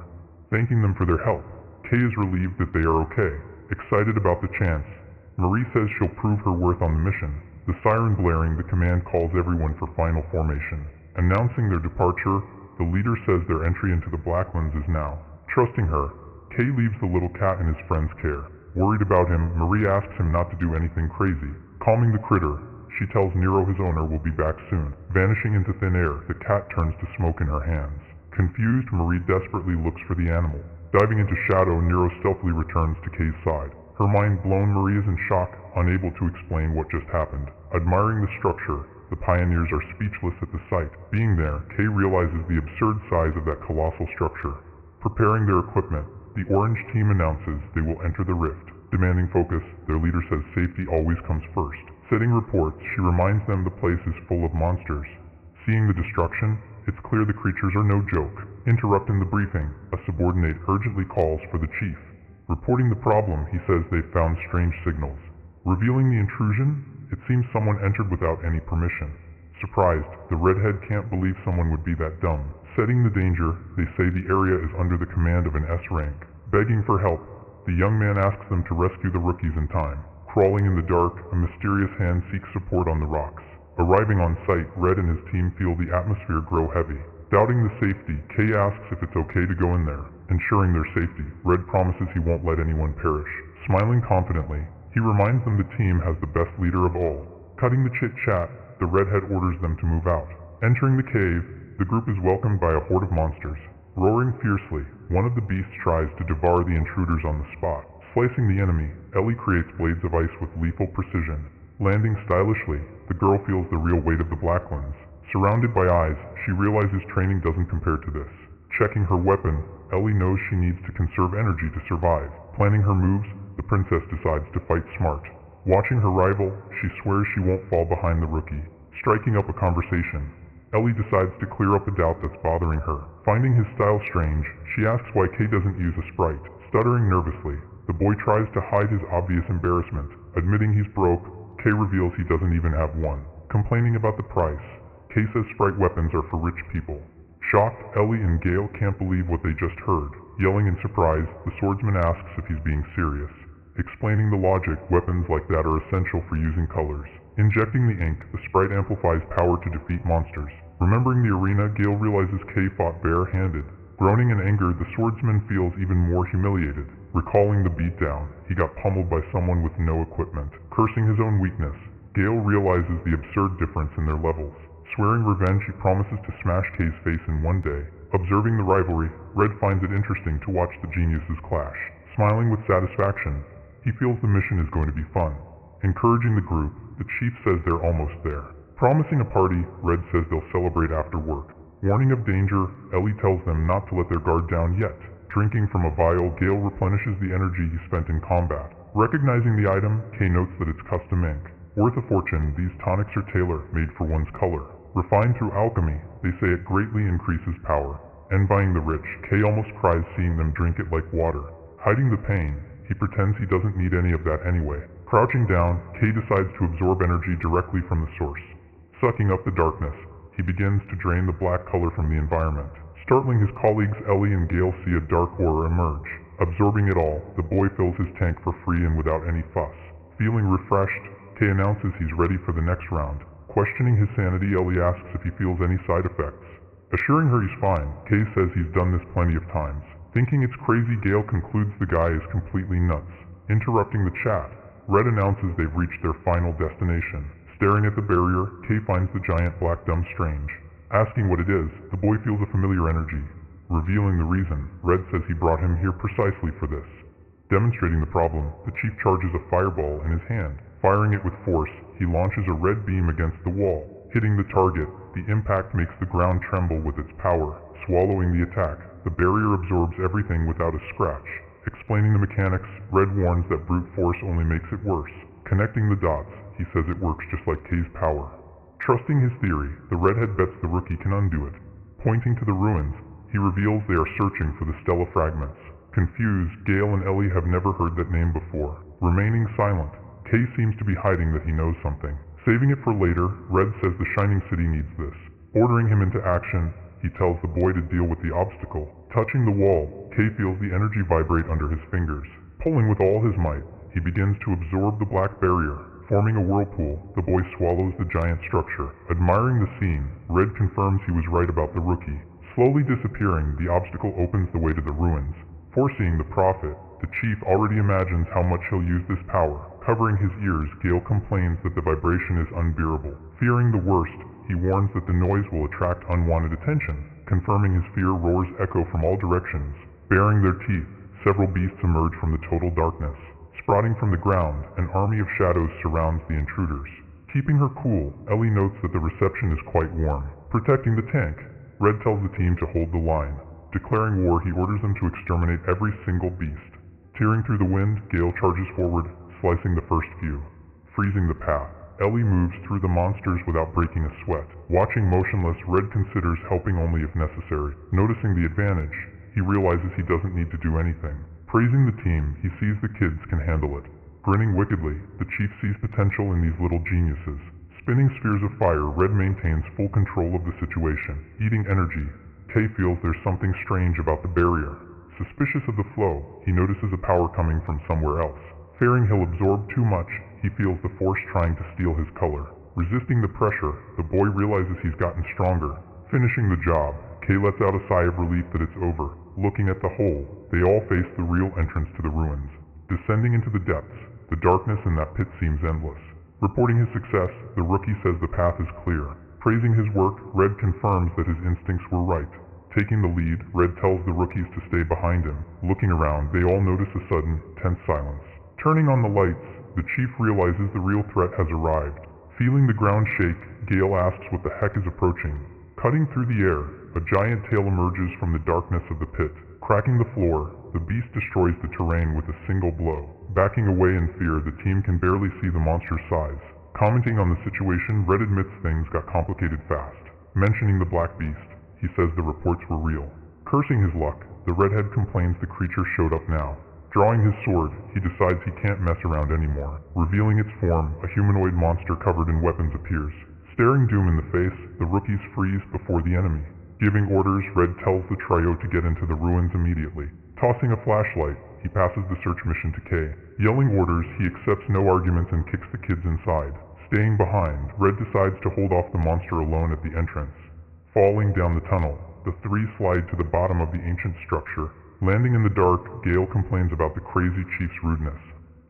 Thanking them for their help, Kay is relieved that they are okay. Excited about the chance, Marie says she'll prove her worth on the mission. The siren blaring, the command calls everyone for final formation. Announcing their departure, the leader says their entry into the Blacklands is now. Trusting her, Kay leaves the little cat in his friend's care. Worried about him, Marie asks him not to do anything crazy. Calming the critter, she tells Nero his owner will be back soon. Vanishing into thin air, the cat turns to smoke in her hands. Confused, Marie desperately looks for the animal. Diving into shadow, Nero stealthily returns to Kay's side. Her mind blown, Marie is in shock, unable to explain what just happened. Admiring the structure, the pioneers are speechless at the sight. Being there, Kay realizes the absurd size of that colossal structure. Preparing their equipment, the Orange team announces they will enter the rift. Demanding focus, their leader says safety always comes first. Setting reports, she reminds them the place is full of monsters. Seeing the destruction, it's clear the creatures are no joke. Interrupting the briefing, a subordinate urgently calls for the chief. Reporting the problem, he says they've found strange signals. Revealing the intrusion, it seems someone entered without any permission. Surprised, the redhead can't believe someone would be that dumb. Setting the danger, they say the area is under the command of an S rank. Begging for help, the young man asks them to rescue the rookies in time. Crawling in the dark, a mysterious hand seeks support on the rocks. Arriving on site, Red and his team feel the atmosphere grow heavy. Doubting the safety, Kay asks if it's okay to go in there. Ensuring their safety, Red promises he won't let anyone perish. Smiling confidently, he reminds them the team has the best leader of all. Cutting the chit-chat, the redhead orders them to move out. Entering the cave, the group is welcomed by a horde of monsters. Roaring fiercely, one of the beasts tries to devour the intruders on the spot. Slicing the enemy, Ellie creates blades of ice with lethal precision. Landing stylishly, the girl feels the real weight of the Blacklands. Surrounded by eyes, she realizes training doesn't compare to this. Checking her weapon, Ellie knows she needs to conserve energy to survive. Planning her moves, the princess decides to fight smart. Watching her rival, she swears she won't fall behind the rookie. Striking up a conversation, Ellie decides to clear up a doubt that's bothering her. Finding his style strange, she asks why Kay doesn't use a sprite. Stuttering nervously, the boy tries to hide his obvious embarrassment. Admitting he's broke, Kay reveals he doesn't even have one. Complaining about the price, Kay says sprite weapons are for rich people. Shocked, Ellie and Gale can't believe what they just heard. Yelling in surprise, the swordsman asks if he's being serious. Explaining the logic, weapons like that are essential for using colors. Injecting the ink, the sprite amplifies power to defeat monsters. Remembering the arena, Gale realizes Kay fought bare-handed. Groaning in anger, the swordsman feels even more humiliated. Recalling the beatdown, he got pummeled by someone with no equipment. Cursing his own weakness, Gale realizes the absurd difference in their levels. Swearing revenge, he promises to smash Kay's face in one day. Observing the rivalry, Red finds it interesting to watch the geniuses clash. Smiling with satisfaction, he feels the mission is going to be fun. Encouraging the group, the chief says they're almost there. Promising a party, Red says they'll celebrate after work. Warning of danger, Ellie tells them not to let their guard down yet. Drinking from a vial, Gale replenishes the energy he spent in combat. Recognizing the item, Kay notes that it's custom ink. Worth a fortune, these tonics are tailor-made for one's color. Refined through alchemy, they say it greatly increases power. Envying the rich, Kay almost cries seeing them drink it like water. Hiding the pain, he pretends he doesn't need any of that anyway. Crouching down, Kay decides to absorb energy directly from the source. Sucking up the darkness, he begins to drain the black color from the environment. Startling his colleagues, Ellie and Gale see a dark aura emerge. Absorbing it all, the boy fills his tank for free and without any fuss. Feeling refreshed, Kay announces he's ready for the next round. Questioning his sanity, Ellie asks if he feels any side effects. Assuring her he's fine, Kay says he's done this plenty of times. Thinking it's crazy, Gale concludes the guy is completely nuts. Interrupting the chat, Red announces they've reached their final destination. Staring at the barrier, Kay finds the giant black dumb strange. Asking what it is, the boy feels a familiar energy. Revealing the reason, Red says he brought him here precisely for this. Demonstrating the problem, the chief charges a fireball in his hand. Firing it with force, he launches a red beam against the wall. Hitting the target, the impact makes the ground tremble with its power. Swallowing the attack, the barrier absorbs everything without a scratch. Explaining the mechanics, Red warns that brute force only makes it worse. Connecting the dots, he says it works just like Kay's power. Trusting his theory, the redhead bets the rookie can undo it. Pointing to the ruins, he reveals they are searching for the Stella fragments. Confused, Gale and Ellie have never heard that name before. Remaining silent, Kay seems to be hiding that he knows something. Saving it for later, Red says the Shining City needs this. Ordering him into action, he tells the boy to deal with the obstacle. Touching the wall, Kay feels the energy vibrate under his fingers. Pulling with all his might, he begins to absorb the black barrier. Forming a whirlpool, the boy swallows the giant structure. Admiring the scene, Red confirms he was right about the rookie. Slowly disappearing, the obstacle opens the way to the ruins. Foreseeing the prophet, the chief already imagines how much he'll use this power. Covering his ears, Gale complains that the vibration is unbearable. Fearing the worst, he warns that the noise will attract unwanted attention. Confirming his fear, roars echo from all directions. Baring their teeth, several beasts emerge from the total darkness. Sprouting from the ground, an army of shadows surrounds the intruders. Keeping her cool, Ellie notes that the reception is quite warm. Protecting the tank, Red tells the team to hold the line. Declaring war, he orders them to exterminate every single beast. Tearing through the wind, Gale charges forward, slicing the first few. Freezing the path, Ellie moves through the monsters without breaking a sweat. Watching motionless, Red considers helping only if necessary. Noticing the advantage, he realizes he doesn't need to do anything. Praising the team, he sees the kids can handle it. Grinning wickedly, the chief sees potential in these little geniuses. Spinning spheres of fire, Red maintains full control of the situation. Eating energy, Kay feels there's something strange about the barrier. Suspicious of the flow, he notices a power coming from somewhere else. Fearing he'll absorb too much, he feels the force trying to steal his color. Resisting the pressure, the boy realizes he's gotten stronger. Finishing the job, Kay lets out a sigh of relief that it's over. Looking at the hole, they all face the real entrance to the ruins. Descending into the depths, the darkness in that pit seems endless. Reporting his success, the rookie says the path is clear. Praising his work, Red confirms that his instincts were right. Taking the lead, Red tells the rookies to stay behind him. Looking around, they all notice a sudden, tense silence. Turning on the lights, the chief realizes the real threat has arrived. Feeling the ground shake, Gale asks what the heck is approaching. Cutting through the air, a giant tail emerges from the darkness of the pit. Cracking the floor, the beast destroys the terrain with a single blow. Backing away in fear, the team can barely see the monster's size. Commenting on the situation, Red admits things got complicated fast. Mentioning the black beast, he says the reports were real. Cursing his luck, the redhead complains the creature showed up now. Drawing his sword, he decides he can't mess around anymore. Revealing its form, a humanoid monster covered in weapons appears. Staring doom in the face, the rookies freeze before the enemy. Giving orders, Red tells the trio to get into the ruins immediately. Tossing a flashlight, he passes the search mission to Kay. Yelling orders, he accepts no arguments and kicks the kids inside. Staying behind, Red decides to hold off the monster alone at the entrance. Falling down the tunnel, the three slide to the bottom of the ancient structure. Landing in the dark, Gale complains about the crazy chief's rudeness.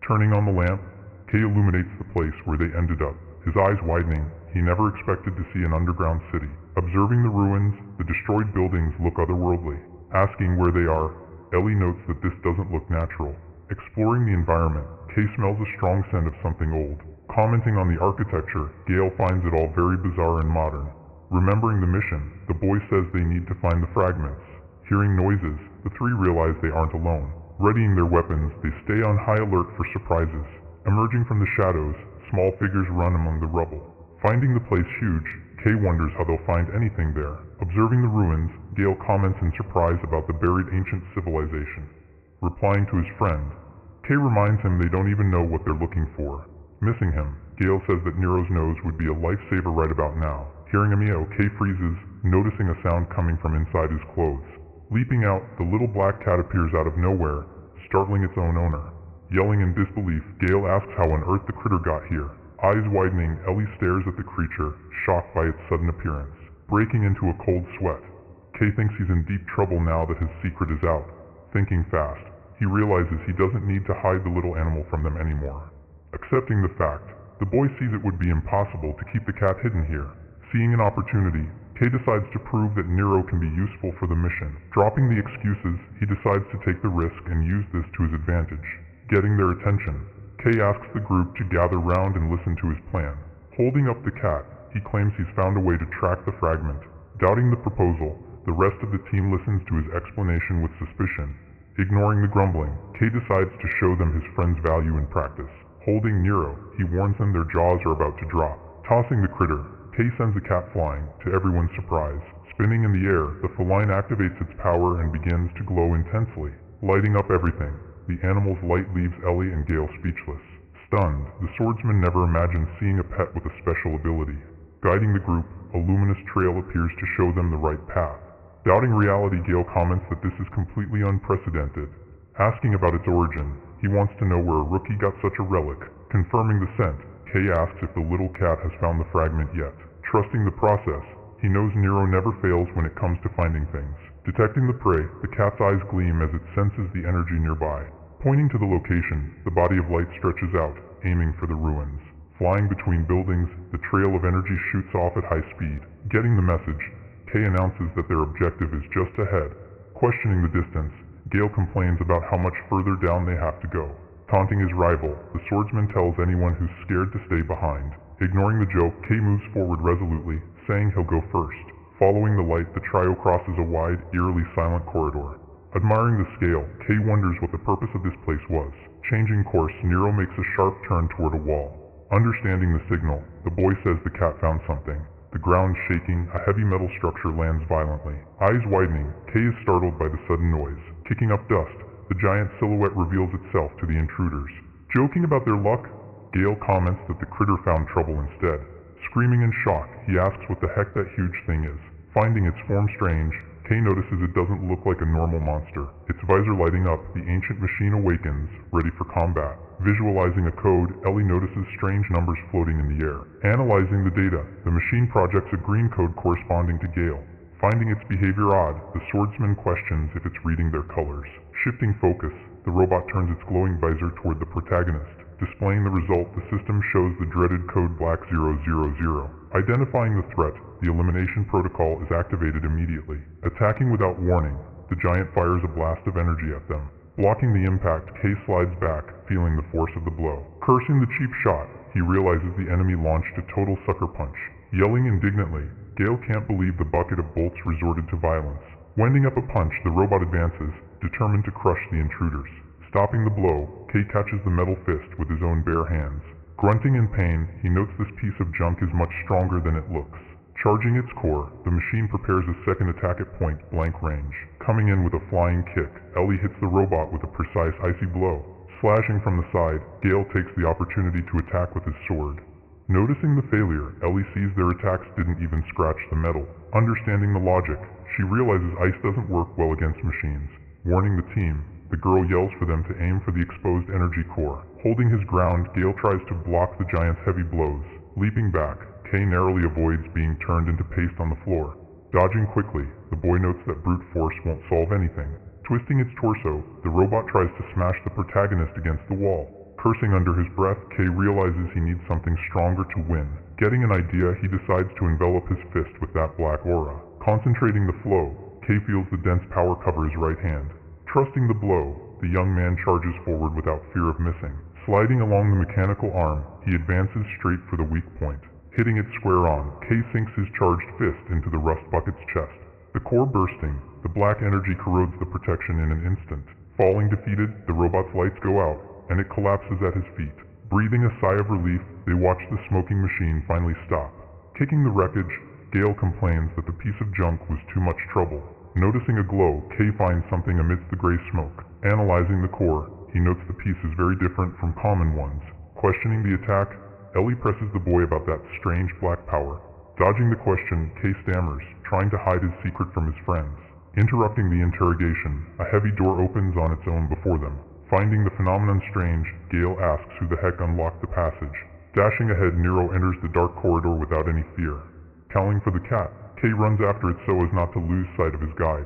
Turning on the lamp, Kay illuminates the place where they ended up. His eyes widening, he never expected to see an underground city. Observing the ruins, the destroyed buildings look otherworldly. Asking where they are, Ellie notes that this doesn't look natural. Exploring the environment, Kay smells a strong scent of something old. Commenting on the architecture, Gale finds it all very bizarre and modern. Remembering the mission, the boy says they need to find the fragments. Hearing noises, the three realize they aren't alone. Readying their weapons, they stay on high alert for surprises. Emerging from the shadows, small figures run among the rubble. Finding the place huge, Kay wonders how they'll find anything there. Observing the ruins, Gale comments in surprise about the buried ancient civilization. Replying to his friend, Kay reminds him they don't even know what they're looking for. Missing him, Gale says that Nero's nose would be a lifesaver right about now. Hearing a meow, Kay freezes, noticing a sound coming from inside his clothes. Leaping out, the little black cat appears out of nowhere, startling its own owner. Yelling in disbelief, Gale asks how on earth the critter got here. Eyes widening, Ellie stares at the creature, shocked by its sudden appearance. Breaking into a cold sweat, Kay thinks he's in deep trouble now that his secret is out. Thinking fast, he realizes he doesn't need to hide the little animal from them anymore. Accepting the fact, The boy sees it would be impossible to keep the cat hidden here. Seeing an opportunity, Kay decides to prove that Nero can be useful for the mission. Dropping the excuses, he decides to take the risk and use this to his advantage. Getting their attention, Kay asks the group to gather round and listen to his plan. Holding up the cat, he claims he's found a way to track the fragment. Doubting the proposal, the rest of the team listens to his explanation with suspicion. Ignoring the grumbling, Kay decides to show them his friend's value in practice. Holding Nero, he warns them their jaws are about to drop. Tossing the critter, Kay sends the cat flying, to everyone's surprise. Spinning in the air, the feline activates its power and begins to glow intensely, lighting up everything. The animal's light leaves Ellie and Gale speechless. Stunned, the swordsman never imagined seeing a pet with a special ability. Guiding the group, a luminous trail appears to show them the right path. Doubting reality, Gale comments that this is completely unprecedented. Asking about its origin, he wants to know where a rookie got such a relic. Confirming the scent, Kay asks if the little cat has found the fragment yet. Trusting the process, he knows Nero never fails when it comes to finding things. Detecting the prey, the cat's eyes gleam as it senses the energy nearby. Pointing to the location, the body of light stretches out, aiming for the ruins. Flying between buildings, the trail of energy shoots off at high speed. Getting the message, Kay announces that their objective is just ahead. Questioning the distance, Gale complains about how much further down they have to go. Taunting his rival, the swordsman tells anyone who's scared to stay behind. Ignoring the joke, Kay moves forward resolutely, saying he'll go first. Following the light, the trio crosses a wide, eerily silent corridor. Admiring the scale, Kay wonders what the purpose of this place was. Changing course, Nero makes a sharp turn toward a wall. Understanding the signal, the boy says the cat found something. The ground shaking, a heavy metal structure lands violently. Eyes widening, Kay is startled by the sudden noise. Kicking up dust, the giant silhouette reveals itself to the intruders. Joking about their luck, Gale comments that the critter found trouble instead. Screaming in shock, he asks what the heck that huge thing is. Finding its form strange, Kay notices it doesn't look like a normal monster. Its visor lighting up, the ancient machine awakens, ready for combat. Visualizing a code, Ellie notices strange numbers floating in the air. Analyzing the data, the machine projects a green code corresponding to Gale. Finding its behavior odd, the swordsman questions if it's reading their colors. Shifting focus, the robot turns its glowing visor toward the protagonist. Displaying the result, the system shows the dreaded code Black 000. Identifying the threat, the elimination protocol is activated immediately. Attacking without warning, the giant fires a blast of energy at them. Blocking the impact, Kay slides back, feeling the force of the blow. Cursing the cheap shot, he realizes the enemy launched a total sucker punch. Yelling indignantly, Gale can't believe the bucket of bolts resorted to violence. Wending up a punch, the robot advances, determined to crush the intruders. Stopping the blow, Kay catches the metal fist with his own bare hands. Grunting in pain, he notes this piece of junk is much stronger than it looks. Charging its core, the machine prepares a second attack at point-blank range. Coming in with a flying kick, Ellie hits the robot with a precise icy blow. Slashing from the side, Gale takes the opportunity to attack with his sword. Noticing the failure, Ellie sees their attacks didn't even scratch the metal. Understanding the logic, she realizes ice doesn't work well against machines. Warning the team, the girl yells for them to aim for the exposed energy core. Holding his ground, Gale tries to block the giant's heavy blows. Leaping back, Kay narrowly avoids being turned into paste on the floor. Dodging quickly, the boy notes that brute force won't solve anything. Twisting its torso, the robot tries to smash the protagonist against the wall. Cursing under his breath, Kay realizes he needs something stronger to win. Getting an idea, he decides to envelop his fist with that black aura. Concentrating the flow, Kay feels the dense power cover his right hand. Trusting the blow, the young man charges forward without fear of missing. Sliding along the mechanical arm, he advances straight for the weak point. Hitting it square on, Kay sinks his charged fist into the rust bucket's chest. The core bursting, the black energy corrodes the protection in an instant. Falling defeated, the robot's lights go out, and it collapses at his feet. Breathing a sigh of relief, they watch the smoking machine finally stop. Kicking the wreckage, Gale complains that the piece of junk was too much trouble. Noticing a glow, Kay finds something amidst the gray smoke. Analyzing the core, he notes the piece is very different from common ones. Questioning the attack, Ellie presses the boy about that strange black power. Dodging the question, Kay stammers, trying to hide his secret from his friends. Interrupting the interrogation, a heavy door opens on its own before them. Finding the phenomenon strange, Gale asks who the heck unlocked the passage. Dashing ahead, Nero enters the dark corridor without any fear. Calling for the cat, Kay runs after it so as not to lose sight of his guide.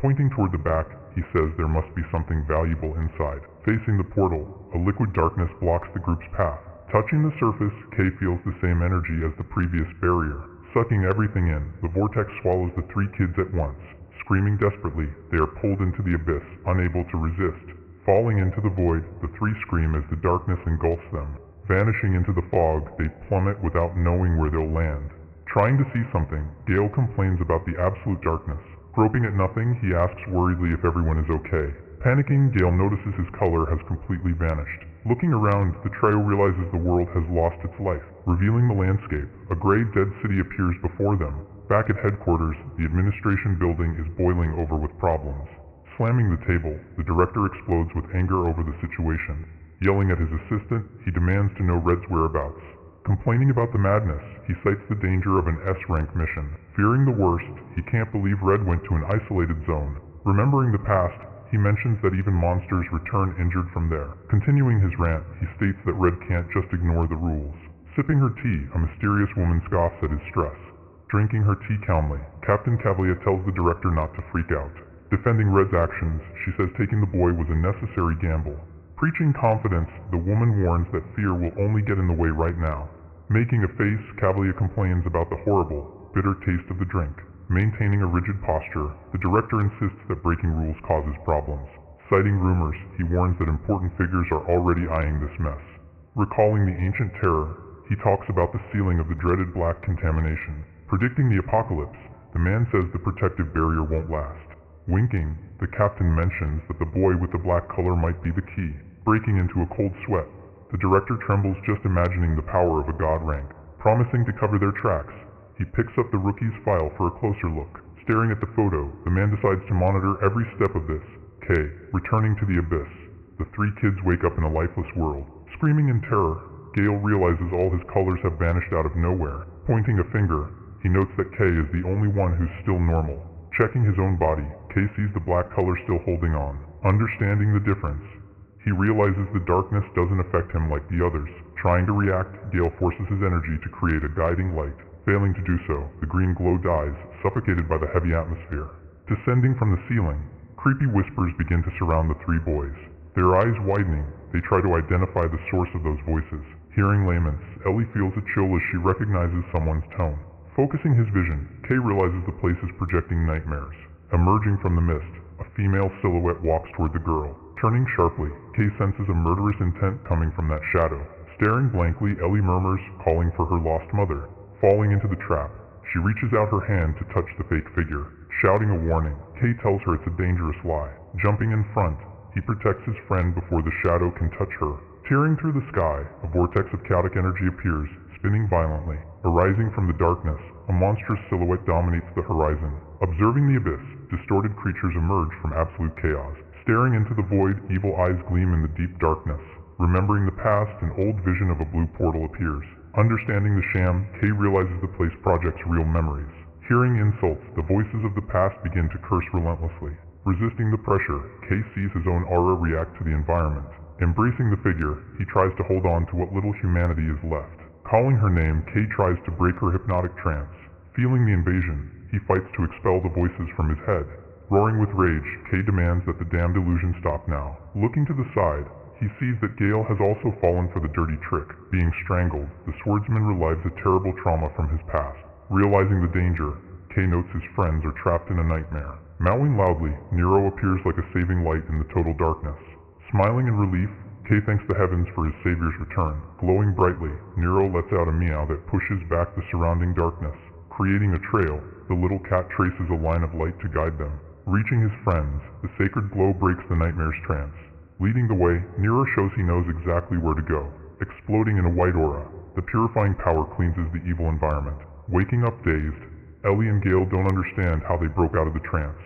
Pointing toward the back, he says there must be something valuable inside. Facing the portal, a liquid darkness blocks the group's path. Touching the surface, Kay feels the same energy as the previous barrier. Sucking everything in, the vortex swallows the three kids at once. Screaming desperately, they are pulled into the abyss, unable to resist. Falling into the void, the three scream as the darkness engulfs them. Vanishing into the fog, they plummet without knowing where they'll land. Trying to see something, Gale complains about the absolute darkness. Groping at nothing, he asks worriedly if everyone is okay. Panicking, Gale notices his color has completely vanished. Looking around, the trio realizes the world has lost its life. Revealing the landscape, a gray, dead city appears before them. Back at headquarters, the administration building is boiling over with problems. Slamming the table, the director explodes with anger over the situation. Yelling at his assistant, he demands to know Red's whereabouts. Complaining about the madness, he cites the danger of an S-Rank mission. Fearing the worst, he can't believe Red went to an isolated zone. Remembering the past, he mentions that even monsters return injured from there. Continuing his rant, he states that Red can't just ignore the rules. Sipping her tea, a mysterious woman scoffs at his stress. Drinking her tea calmly, Captain Cavalier tells the director not to freak out. Defending Red's actions, she says taking the boy was a necessary gamble. Preaching confidence, the woman warns that fear will only get in the way right now. Making a face, Cavalier complains about the horrible, bitter taste of the drink. Maintaining a rigid posture, the director insists that breaking rules causes problems. Citing rumors, he warns that important figures are already eyeing this mess. Recalling the ancient terror, he talks about the sealing of the dreaded black contamination. Predicting the apocalypse, the man says the protective barrier won't last. Winking, the captain mentions that the boy with the black color might be the key. Breaking into a cold sweat, the director trembles just imagining the power of a god rank. Promising to cover their tracks, he picks up the rookie's file for a closer look. Staring at the photo, the man decides to monitor every step of this. Kay, returning to the abyss. The three kids wake up in a lifeless world. Screaming in terror, Gale realizes all his colors have vanished out of nowhere. Pointing a finger, he notes that Kay is the only one who's still normal. Checking his own body, Kay sees the black color still holding on. Understanding the difference, he realizes the darkness doesn't affect him like the others. Trying to react, Gale forces his energy to create a guiding light. Failing to do so, the green glow dies, suffocated by the heavy atmosphere. Descending from the ceiling, creepy whispers begin to surround the three boys. Their eyes widening, they try to identify the source of those voices. Hearing laments, Ellie feels a chill as she recognizes someone's tone. Focusing his vision, Kay realizes the place is projecting nightmares. Emerging from the mist, a female silhouette walks toward the girl. Turning sharply, Kay senses a murderous intent coming from that shadow. Staring blankly, Ellie murmurs, calling for her lost mother. Falling into the trap, she reaches out her hand to touch the fake figure. Shouting a warning, Kay tells her it's a dangerous lie. Jumping in front, he protects his friend before the shadow can touch her. Tearing through the sky, a vortex of chaotic energy appears, spinning violently. Arising from the darkness, a monstrous silhouette dominates the horizon. Observing the abyss, distorted creatures emerge from absolute chaos. Staring into the void, evil eyes gleam in the deep darkness. Remembering the past, an old vision of a blue portal appears. Understanding the sham, Kay realizes the place projects real memories. Hearing insults, the voices of the past begin to curse relentlessly. Resisting the pressure, Kay sees his own aura react to the environment. Embracing the figure, he tries to hold on to what little humanity is left. Calling her name, Kay tries to break her hypnotic trance. Feeling the invasion, he fights to expel the voices from his head. Roaring with rage, Kay demands that the damned illusion stop now. Looking to the side, he sees that Gale has also fallen for the dirty trick. Being strangled, the swordsman relives a terrible trauma from his past. Realizing the danger, Kay notes his friends are trapped in a nightmare. Mowing loudly, Nero appears like a saving light in the total darkness. Smiling in relief, Kay thanks the heavens for his savior's return. Glowing brightly, Nero lets out a meow that pushes back the surrounding darkness. Creating a trail, the little cat traces a line of light to guide them. Reaching his friends, the sacred glow breaks the nightmare's trance. Leading the way, Nero shows he knows exactly where to go. Exploding in a white aura, the purifying power cleanses the evil environment. Waking up dazed, Ellie and Gale don't understand how they broke out of the trance.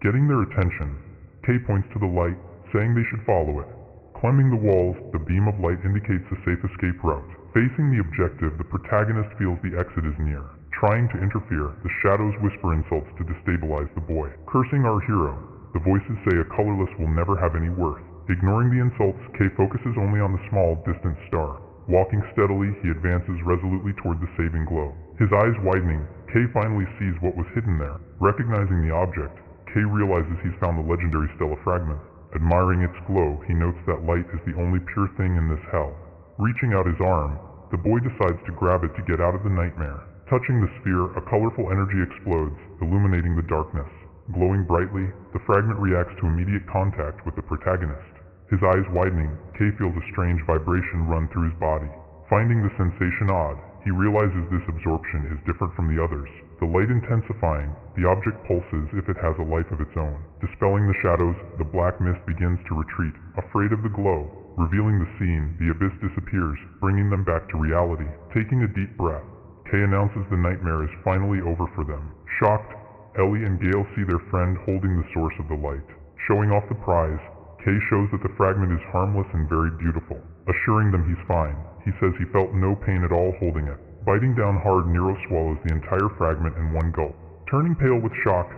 Getting their attention, Kay points to the light, saying they should follow it. Climbing the walls, the beam of light indicates a safe escape route. Facing the objective, the protagonist feels the exit is near. Trying to interfere, the shadows whisper insults to destabilize the boy. Cursing our hero, the voices say a colorless will never have any worth. Ignoring the insults, Kay focuses only on the small, distant star. Walking steadily, he advances resolutely toward the saving glow. His eyes widening, Kay finally sees what was hidden there. Recognizing the object, Kay realizes he's found the legendary Stella fragment. Admiring its glow, he notes that light is the only pure thing in this hell. Reaching out his arm, the boy decides to grab it to get out of the nightmare. Touching the sphere, a colorful energy explodes, illuminating the darkness. Glowing brightly, the fragment reacts to immediate contact with the protagonist. His eyes widening, Kay feels a strange vibration run through his body. Finding the sensation odd, he realizes this absorption is different from the others. The light intensifying, the object pulses if it has a life of its own. Dispelling the shadows, the black mist begins to retreat, afraid of the glow. Revealing the scene, the abyss disappears, bringing them back to reality. Taking a deep breath, Kay announces the nightmare is finally over for them. Shocked, Ellie and Gale see their friend holding the source of the light. Showing off the prize, Kay shows that the fragment is harmless and very beautiful. Assuring them he's fine, he says he felt no pain at all holding it. Biting down hard, Nero swallows the entire fragment in one gulp. Turning pale with shock,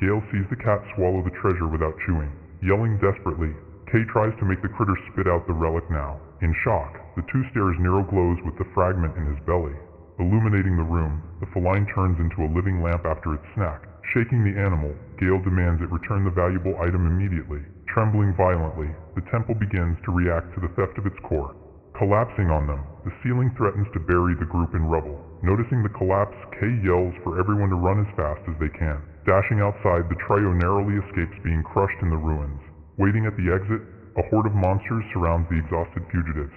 Gale sees the cat swallow the treasure without chewing. Yelling desperately, Kay tries to make the critter spit out the relic now. In shock, the two stare as Nero glows with the fragment in his belly. Illuminating the room, the feline turns into a living lamp after its snack. Shaking the animal, Gale demands it return the valuable item immediately. Trembling violently, the temple begins to react to the theft of its core. Collapsing on them, the ceiling threatens to bury the group in rubble. Noticing the collapse, Kay yells for everyone to run as fast as they can. Dashing outside, the trio narrowly escapes being crushed in the ruins. Waiting at the exit, a horde of monsters surrounds the exhausted fugitives.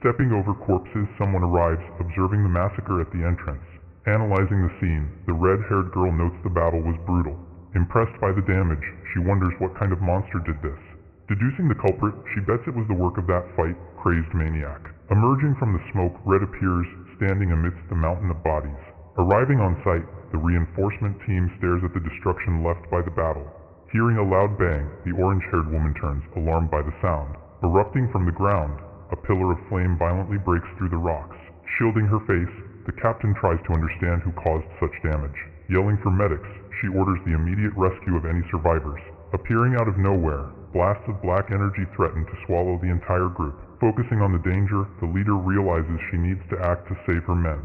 Stepping over corpses, someone arrives, observing the massacre at the entrance. Analyzing the scene, the red-haired girl notes the battle was brutal. Impressed by the damage, she wonders what kind of monster did this. Deducing the culprit, she bets it was the work of that crazed maniac. Emerging from the smoke, Red appears, standing amidst the mountain of bodies. Arriving on site, the reinforcement team stares at the destruction left by the battle. Hearing a loud bang, the orange-haired woman turns, alarmed by the sound. Erupting from the ground, a pillar of flame violently breaks through the rocks. Shielding her face, the captain tries to understand who caused such damage. Yelling for medics, she orders the immediate rescue of any survivors. Appearing out of nowhere, blasts of black energy threaten to swallow the entire group. Focusing on the danger, the leader realizes she needs to act to save her men.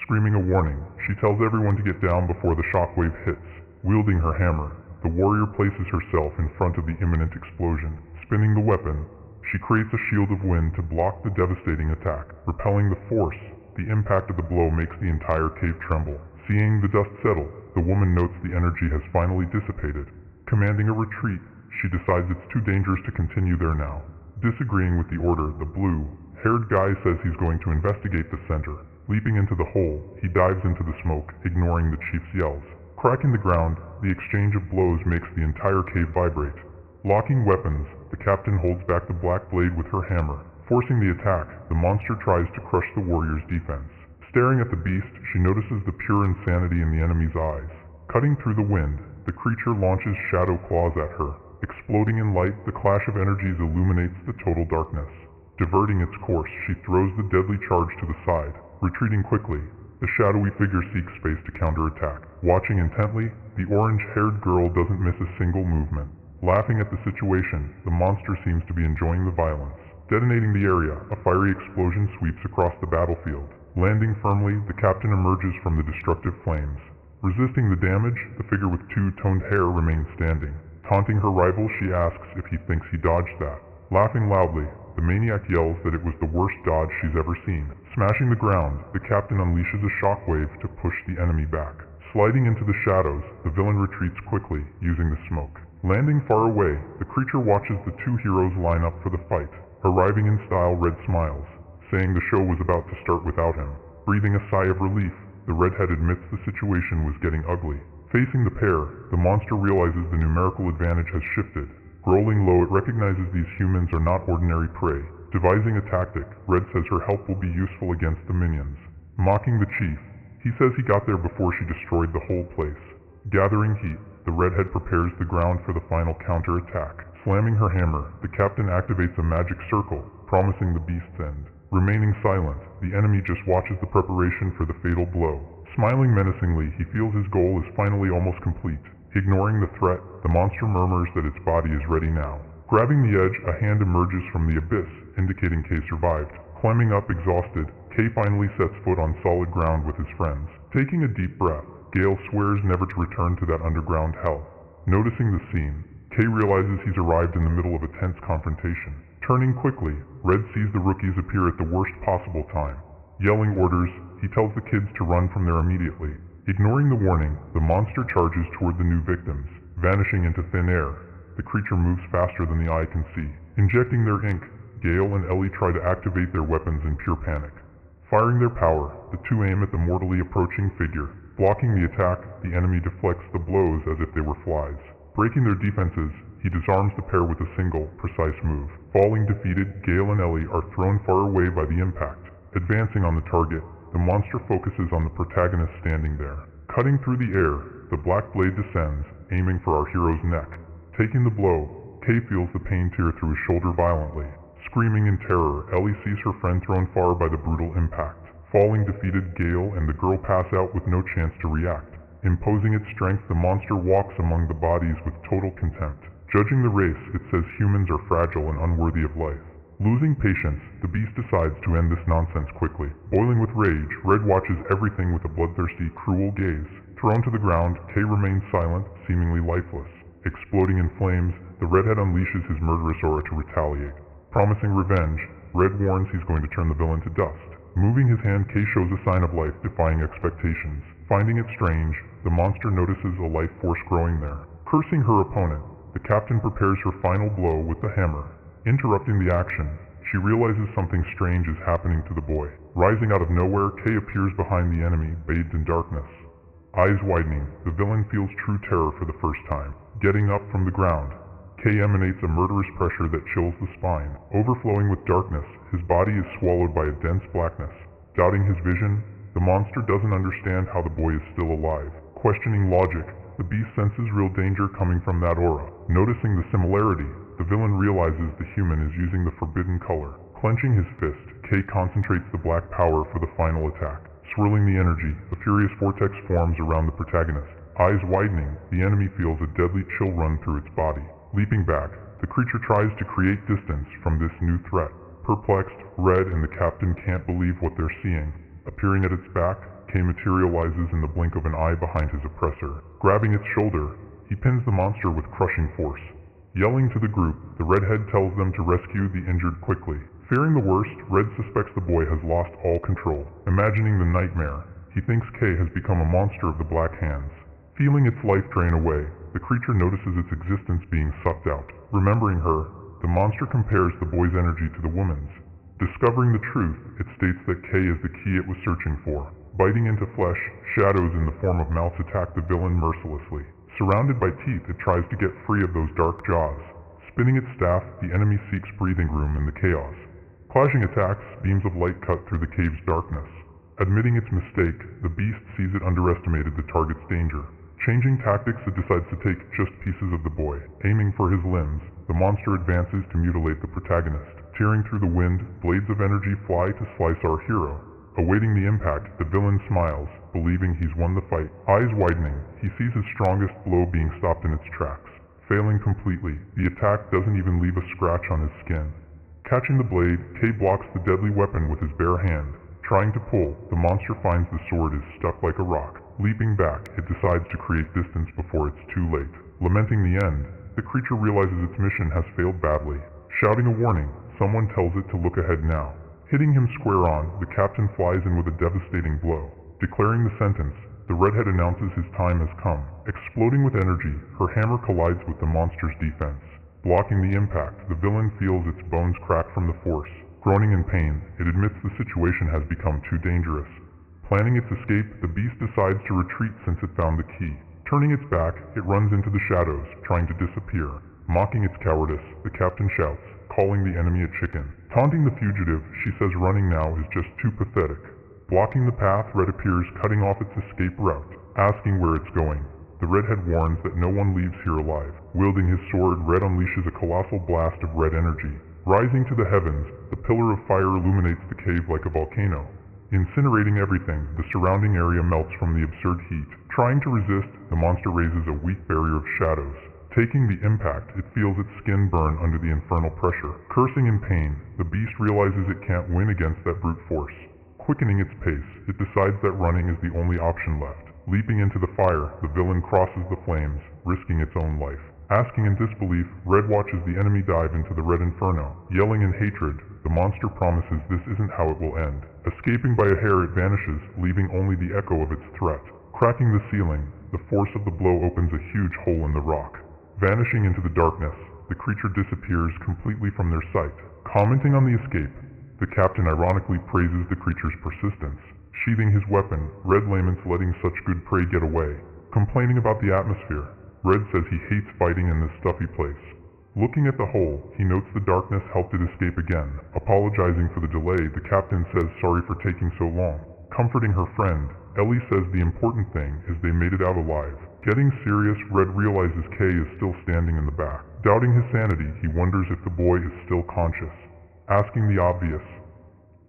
Screaming a warning, she tells everyone to get down before the shockwave hits. Wielding her hammer, the warrior places herself in front of the imminent explosion. Spinning the weapon, she creates a shield of wind to block the devastating attack. Repelling the force, the impact of the blow makes the entire cave tremble. Seeing the dust settle, the woman notes the energy has finally dissipated. Commanding a retreat, she decides it's too dangerous to continue there now. Disagreeing with the order, the blue-haired guy says he's going to investigate the center. Leaping into the hole, he dives into the smoke, ignoring the chief's yells. Cracking the ground, the exchange of blows makes the entire cave vibrate. Locking weapons, the captain holds back the black blade with her hammer. Forcing the attack, the monster tries to crush the warrior's defense. Staring at the beast, she notices the pure insanity in the enemy's eyes. Cutting through the wind, the creature launches shadow claws at her. Exploding in light, the clash of energies illuminates the total darkness. Diverting its course, she throws the deadly charge to the side. Retreating quickly, the shadowy figure seeks space to counterattack. Watching intently, the orange-haired girl doesn't miss a single movement. Laughing at the situation, the monster seems to be enjoying the violence. Detonating the area, a fiery explosion sweeps across the battlefield. Landing firmly, the captain emerges from the destructive flames. Resisting the damage, the figure with two-toned hair remains standing. Taunting her rival, she asks if he thinks he dodged that. Laughing loudly, the maniac yells that it was the worst dodge she's ever seen. Smashing the ground, the captain unleashes a shockwave to push the enemy back. Sliding into the shadows, the villain retreats quickly, using the smoke. Landing far away, the creature watches the two heroes line up for the fight. Arriving in style, Red smiles, saying the show was about to start without him. Breathing a sigh of relief, the redhead admits the situation was getting ugly. Facing the pair, the monster realizes the numerical advantage has shifted. Rolling low, it recognizes these humans are not ordinary prey. Devising a tactic, Red says her help will be useful against the minions. Mocking the chief, he says he got there before she destroyed the whole place. Gathering heat, the redhead prepares the ground for the final counterattack. Slamming her hammer, the captain activates a magic circle, promising the beast's end. Remaining silent, the enemy just watches the preparation for the fatal blow. Smiling menacingly, he feels his goal is finally almost complete. Ignoring the threat, the monster murmurs that its body is ready now. Grabbing the edge, a hand emerges from the abyss, indicating Kay survived. Climbing up exhausted, Kay finally sets foot on solid ground with his friends. Taking a deep breath, Gale swears never to return to that underground hell. Noticing the scene, Kay realizes he's arrived in the middle of a tense confrontation. Turning quickly, Red sees the rookies appear at the worst possible time. Yelling orders, he tells the kids to run from there immediately. Ignoring the warning, the monster charges toward the new victims, vanishing into thin air. The creature moves faster than the eye can see. Injecting their ink, Gale and Ellie try to activate their weapons in pure panic. Firing their power, the two aim at the mortally approaching figure. Blocking the attack, the enemy deflects the blows as if they were flies. Breaking their defenses, he disarms the pair with a single, precise move. Falling defeated, Gale and Ellie are thrown far away by the impact. Advancing on the target, the monster focuses on the protagonist standing there. Cutting through the air, the black blade descends, aiming for our hero's neck. Taking the blow, Kay feels the pain tear through his shoulder violently. Screaming in terror, Ellie sees her friend thrown far by the brutal impact. Falling defeated, Gale and the girl pass out with no chance to react. Imposing its strength, the monster walks among the bodies with total contempt. Judging the race, it says humans are fragile and unworthy of life. Losing patience, the beast decides to end this nonsense quickly. Boiling with rage, Red watches everything with a bloodthirsty, cruel gaze. Thrown to the ground, Kay remains silent, seemingly lifeless. Exploding in flames, the redhead unleashes his murderous aura to retaliate. Promising revenge, Red warns he's going to turn the villain to dust. Moving his hand, Kay shows a sign of life, defying expectations. Finding it strange, the monster notices a life force growing there. Cursing her opponent, the captain prepares her final blow with the hammer. Interrupting the action, she realizes something strange is happening to the boy. Rising out of nowhere, Kay appears behind the enemy, bathed in darkness. Eyes widening, the villain feels true terror for the first time. Getting up from the ground, Kay emanates a murderous pressure that chills the spine. Overflowing with darkness, his body is swallowed by a dense blackness. Doubting his vision, the monster doesn't understand how the boy is still alive. Questioning logic, the beast senses real danger coming from that aura. Noticing the similarity, the villain realizes the human is using the forbidden color. Clenching his fist, Kay concentrates the black power for the final attack. Swirling the energy, a furious vortex forms around the protagonist. Eyes widening, the enemy feels a deadly chill run through its body. Leaping back, the creature tries to create distance from this new threat. Perplexed, Red and the captain can't believe what they're seeing. Appearing at its back, Kay materializes in the blink of an eye behind his oppressor. Grabbing its shoulder, he pins the monster with crushing force. Yelling to the group, the redhead tells them to rescue the injured quickly. Fearing the worst, Red suspects the boy has lost all control. Imagining the nightmare, he thinks Kay has become a monster of the Black Hands. Feeling its life drain away, the creature notices its existence being sucked out. Remembering her, the monster compares the boy's energy to the woman's. Discovering the truth, it states that Kay is the key it was searching for. Biting into flesh, shadows in the form of mouths attack the villain mercilessly. Surrounded by teeth, it tries to get free of those dark jaws. Spinning its staff, the enemy seeks breathing room in the chaos. Clashing attacks, beams of light cut through the cave's darkness. Admitting its mistake, the beast sees it underestimated the target's danger. Changing tactics, it decides to take just pieces of the boy. Aiming for his limbs, the monster advances to mutilate the protagonist. Tearing through the wind, blades of energy fly to slice our hero. Awaiting the impact, the villain smiles, believing he's won the fight. Eyes widening, he sees his strongest blow being stopped in its tracks. Failing completely, the attack doesn't even leave a scratch on his skin. Catching the blade, Kay blocks the deadly weapon with his bare hand. Trying to pull, the monster finds the sword is stuck like a rock. Leaping back, it decides to create distance before it's too late. Lamenting the end, the creature realizes its mission has failed badly. Shouting a warning, someone tells it to look ahead now. Hitting him square on, the captain flies in with a devastating blow. Declaring the sentence, the redhead announces his time has come. Exploding with energy, her hammer collides with the monster's defense. Blocking the impact, the villain feels its bones crack from the force. Groaning in pain, it admits the situation has become too dangerous. Planning its escape, the beast decides to retreat since it found the key. Turning its back, it runs into the shadows, trying to disappear. Mocking its cowardice, the captain shouts, calling the enemy a chicken. Taunting the fugitive, she says running now is just too pathetic. Blocking the path, Red appears, cutting off its escape route. Asking where it's going, the redhead warns that no one leaves here alive. Wielding his sword, Red unleashes a colossal blast of red energy. Rising to the heavens, the pillar of fire illuminates the cave like a volcano. Incinerating everything, the surrounding area melts from the absurd heat. Trying to resist, the monster raises a weak barrier of shadows. Taking the impact, it feels its skin burn under the infernal pressure. Cursing in pain, the beast realizes it can't win against that brute force. Quickening its pace, it decides that running is the only option left. Leaping into the fire, the villain crosses the flames, risking its own life. Asking in disbelief, Red watches the enemy dive into the red inferno. Yelling in hatred, the monster promises this isn't how it will end. Escaping by a hair, it vanishes, leaving only the echo of its threat. Cracking the ceiling, the force of the blow opens a huge hole in the rock. Vanishing into the darkness, the creature disappears completely from their sight. Commenting on the escape, the captain ironically praises the creature's persistence. Sheathing his weapon, Red laments letting such good prey get away. Complaining about the atmosphere, Red says he hates fighting in this stuffy place. Looking at the hole, he notes the darkness helped it escape again. Apologizing for the delay, the captain says sorry for taking so long. Comforting her friend, Ellie says the important thing is they made it out alive. Getting serious, Red realizes Kay is still standing in the back. Doubting his sanity, he wonders if the boy is still conscious. Asking the obvious,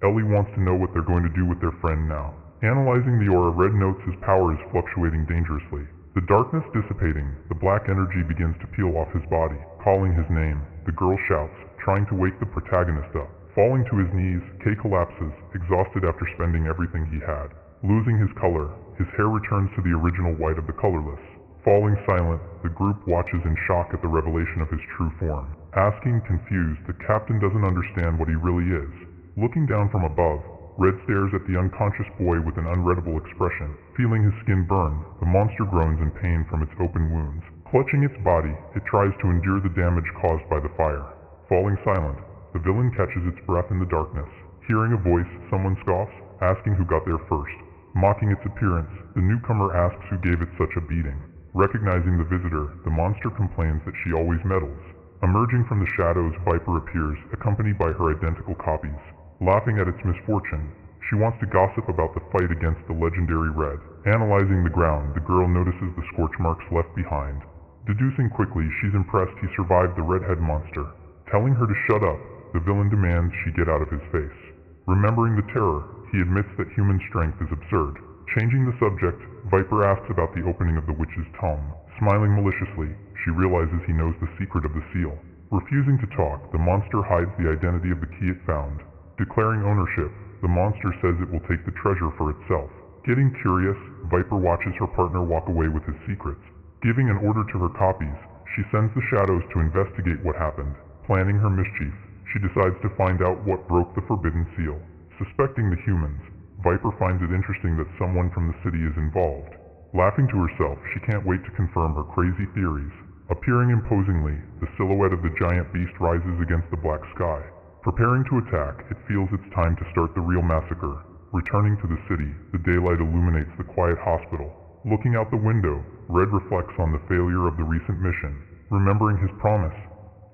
Ellie wants to know what they're going to do with their friend now. Analyzing the aura, Red notes his power is fluctuating dangerously. The darkness dissipating, the black energy begins to peel off his body. Calling his name, the girl shouts, trying to wake the protagonist up. Falling to his knees, Kay collapses, exhausted after spending everything he had. Losing his color, his hair returns to the original white of the colorless. Falling silent, the group watches in shock at the revelation of his true form. Asking, confused, the captain doesn't understand what he really is. Looking down from above, Red stares at the unconscious boy with an unreadable expression. Feeling his skin burn, the monster groans in pain from its open wounds. Clutching its body, it tries to endure the damage caused by the fire. Falling silent, the villain catches its breath in the darkness. Hearing a voice, someone scoffs, asking who got there first. Mocking its appearance, the newcomer asks who gave it such a beating. Recognizing the visitor, the monster complains that she always meddles. Emerging from the shadows, Viper appears, accompanied by her identical copies. Laughing at its misfortune, she wants to gossip about the fight against the legendary Red. Analyzing the ground, the girl notices the scorch marks left behind. Deducing quickly, she's impressed he survived the redhead monster. Telling her to shut up, the villain demands she get out of his face. Remembering the terror, he admits that human strength is absurd. Changing the subject, Viper asks about the opening of the witch's tomb. Smiling maliciously, she realizes he knows the secret of the seal. Refusing to talk, the monster hides the identity of the key it found. Declaring ownership, the monster says it will take the treasure for itself. Getting curious, Viper watches her partner walk away with his secrets. Giving an order to her copies, she sends the shadows to investigate what happened. Planning her mischief, she decides to find out what broke the forbidden seal. Suspecting the humans, Viper finds it interesting that someone from the city is involved. Laughing to herself, she can't wait to confirm her crazy theories. Appearing imposingly, the silhouette of the giant beast rises against the black sky. Preparing to attack, it feels it's time to start the real massacre. Returning to the city, the daylight illuminates the quiet hospital. Looking out the window, Red reflects on the failure of the recent mission. Remembering his promise,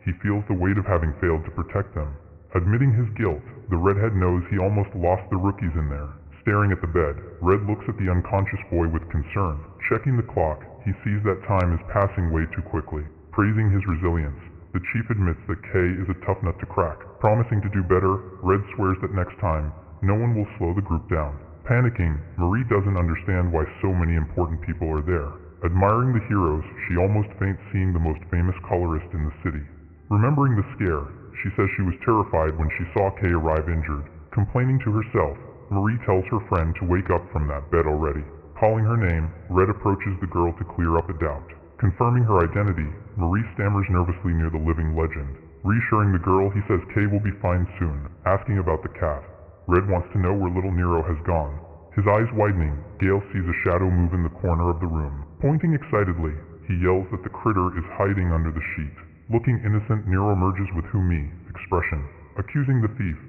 he feels the weight of having failed to protect them. Admitting his guilt, the redhead knows he almost lost the rookies in there. Staring at the bed, Red looks at the unconscious boy with concern. Checking the clock, he sees that time is passing way too quickly. Praising his resilience, the chief admits that Kay is a tough nut to crack. Promising to do better, Red swears that next time, no one will slow the group down. Panicking, Marie doesn't understand why so many important people are there. Admiring the heroes, she almost faints seeing the most famous colorist in the city. Remembering the scare, she says she was terrified when she saw Kay arrive injured. Complaining to herself, Marie tells her friend to wake up from that bed already. Calling her name, Red approaches the girl to clear up a doubt. Confirming her identity, Marie stammers nervously near the living legend. Reassuring the girl, he says Kay will be fine soon, asking about the cat. Red wants to know where little Nero has gone. His eyes widening, Gale sees a shadow move in the corner of the room. Pointing excitedly, he yells that the critter is hiding under the sheet. Looking innocent, Nero emerges with "Who me?" expression. Accusing the thief,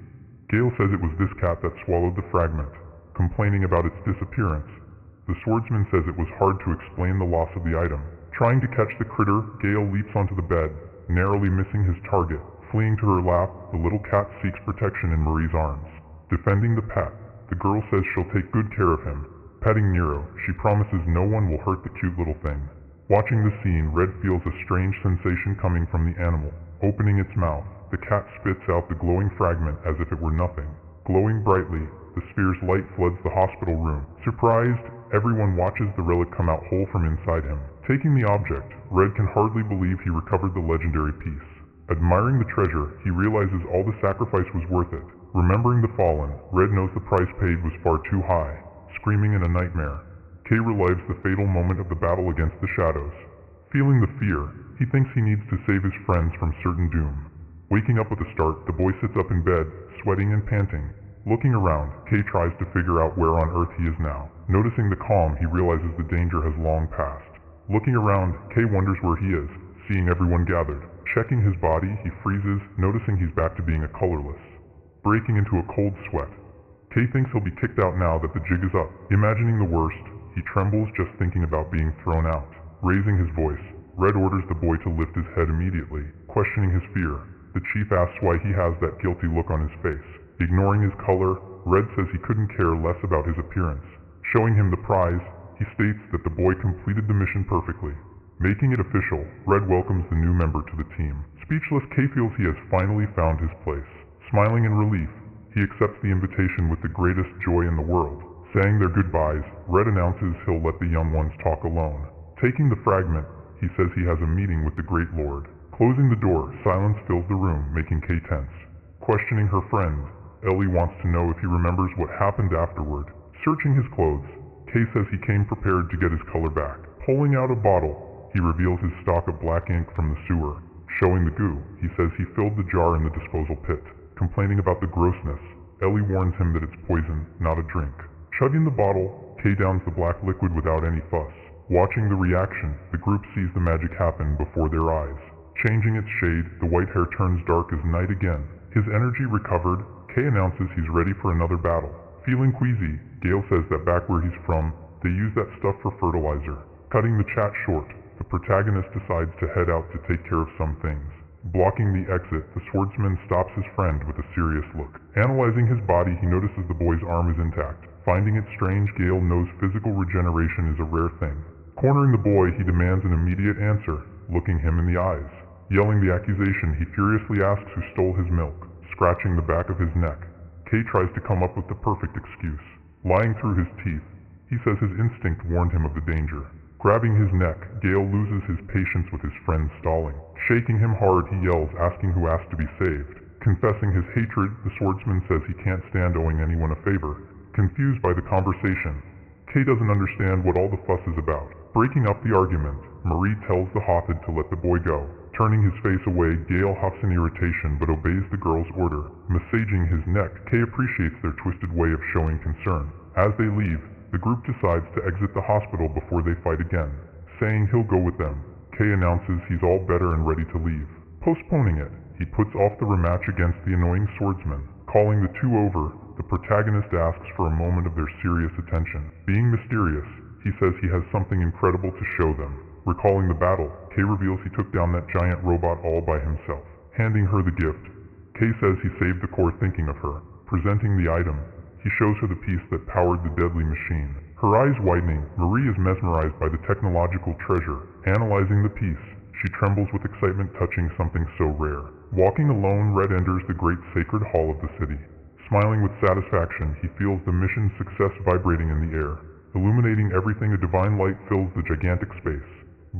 Gale says it was this cat that swallowed the fragment. Complaining about its disappearance, the swordsman says it was hard to explain the loss of the item. Trying to catch the critter, Gale leaps onto the bed, narrowly missing his target. Fleeing to her lap, the little cat seeks protection in Marie's arms. Defending the pet, the girl says she'll take good care of him. Petting Nero, she promises no one will hurt the cute little thing. Watching the scene, Red feels a strange sensation coming from the animal. Opening its mouth, the cat spits out the glowing fragment as if it were nothing. Glowing brightly, the sphere's light floods the hospital room. Surprised, everyone watches the relic come out whole from inside him. Taking the object, Red can hardly believe he recovered the legendary piece. Admiring the treasure, he realizes all the sacrifice was worth it. Remembering the fallen, Red knows the price paid was far too high. Screaming in a nightmare, Kay relives the fatal moment of the battle against the shadows. Feeling the fear, he thinks he needs to save his friends from certain doom. Waking up with a start, the boy sits up in bed, sweating and panting. Looking around, Kay tries to figure out where on earth he is now. Noticing the calm, he realizes the danger has long passed. Looking around, Kay wonders where he is, seeing everyone gathered. Checking his body, he freezes, noticing he's back to being a colorless. Breaking into a cold sweat. Kay thinks he'll be kicked out now that the jig is up. Imagining the worst, he trembles just thinking about being thrown out. Raising his voice, Red orders the boy to lift his head immediately, questioning his fear. The chief asks why he has that guilty look on his face. Ignoring his color, Red says he couldn't care less about his appearance. Showing him the prize, he states that the boy completed the mission perfectly. Making it official, Red welcomes the new member to the team. Speechless, Kay feels he has finally found his place. Smiling in relief, he accepts the invitation with the greatest joy in the world. Saying their goodbyes, Red announces he'll let the young ones talk alone. Taking the fragment, he says he has a meeting with the Great Lord. Closing the door, silence fills the room, making Kay tense. Questioning her friend, Ellie wants to know if he remembers what happened afterward. Searching his clothes, Kay says he came prepared to get his color back. Pulling out a bottle, he reveals his stock of black ink from the sewer. Showing the goo, he says he filled the jar in the disposal pit. Complaining about the grossness, Ellie warns him that it's poison, not a drink. Chugging the bottle, Kay downs the black liquid without any fuss. Watching the reaction, the group sees the magic happen before their eyes. Changing its shade, the white hair turns dark as night again. His energy recovered, Kay announces he's ready for another battle. Feeling queasy, Gale says that back where he's from, they use that stuff for fertilizer. Cutting the chat short, the protagonist decides to head out to take care of some things. Blocking the exit, the swordsman stops his friend with a serious look. Analyzing his body, he notices the boy's arm is intact. Finding it strange, Gale knows physical regeneration is a rare thing. Cornering the boy, he demands an immediate answer, looking him in the eyes. Yelling the accusation, he furiously asks who stole his milk, scratching the back of his neck. Kay tries to come up with the perfect excuse. Lying through his teeth, he says his instinct warned him of the danger. Grabbing his neck, Gale loses his patience with his friend stalling. Shaking him hard, he yells, asking who asked to be saved. Confessing his hatred, the swordsman says he can't stand owing anyone a favor. Confused by the conversation, Kay doesn't understand what all the fuss is about. Breaking up the argument, Marie tells the Hothid to let the boy go. Turning his face away, Gale huffs in irritation but obeys the girl's order. Massaging his neck, Kay appreciates their twisted way of showing concern. As they leave, the group decides to exit the hospital before they fight again. Saying he'll go with them, Kay announces he's all better and ready to leave. Postponing it, he puts off the rematch against the annoying swordsman. Calling the two over, the protagonist asks for a moment of their serious attention. Being mysterious, he says he has something incredible to show them. Recalling the battle, Kay reveals he took down that giant robot all by himself. Handing her the gift, Kay says he saved the core thinking of her. Presenting the item, he shows her the piece that powered the deadly machine. Her eyes widening, Marie is mesmerized by the technological treasure. Analyzing the piece, she trembles with excitement touching something so rare. Walking alone, Red enters the great sacred hall of the city. Smiling with satisfaction, he feels the mission's success vibrating in the air. Illuminating everything, a divine light fills the gigantic space.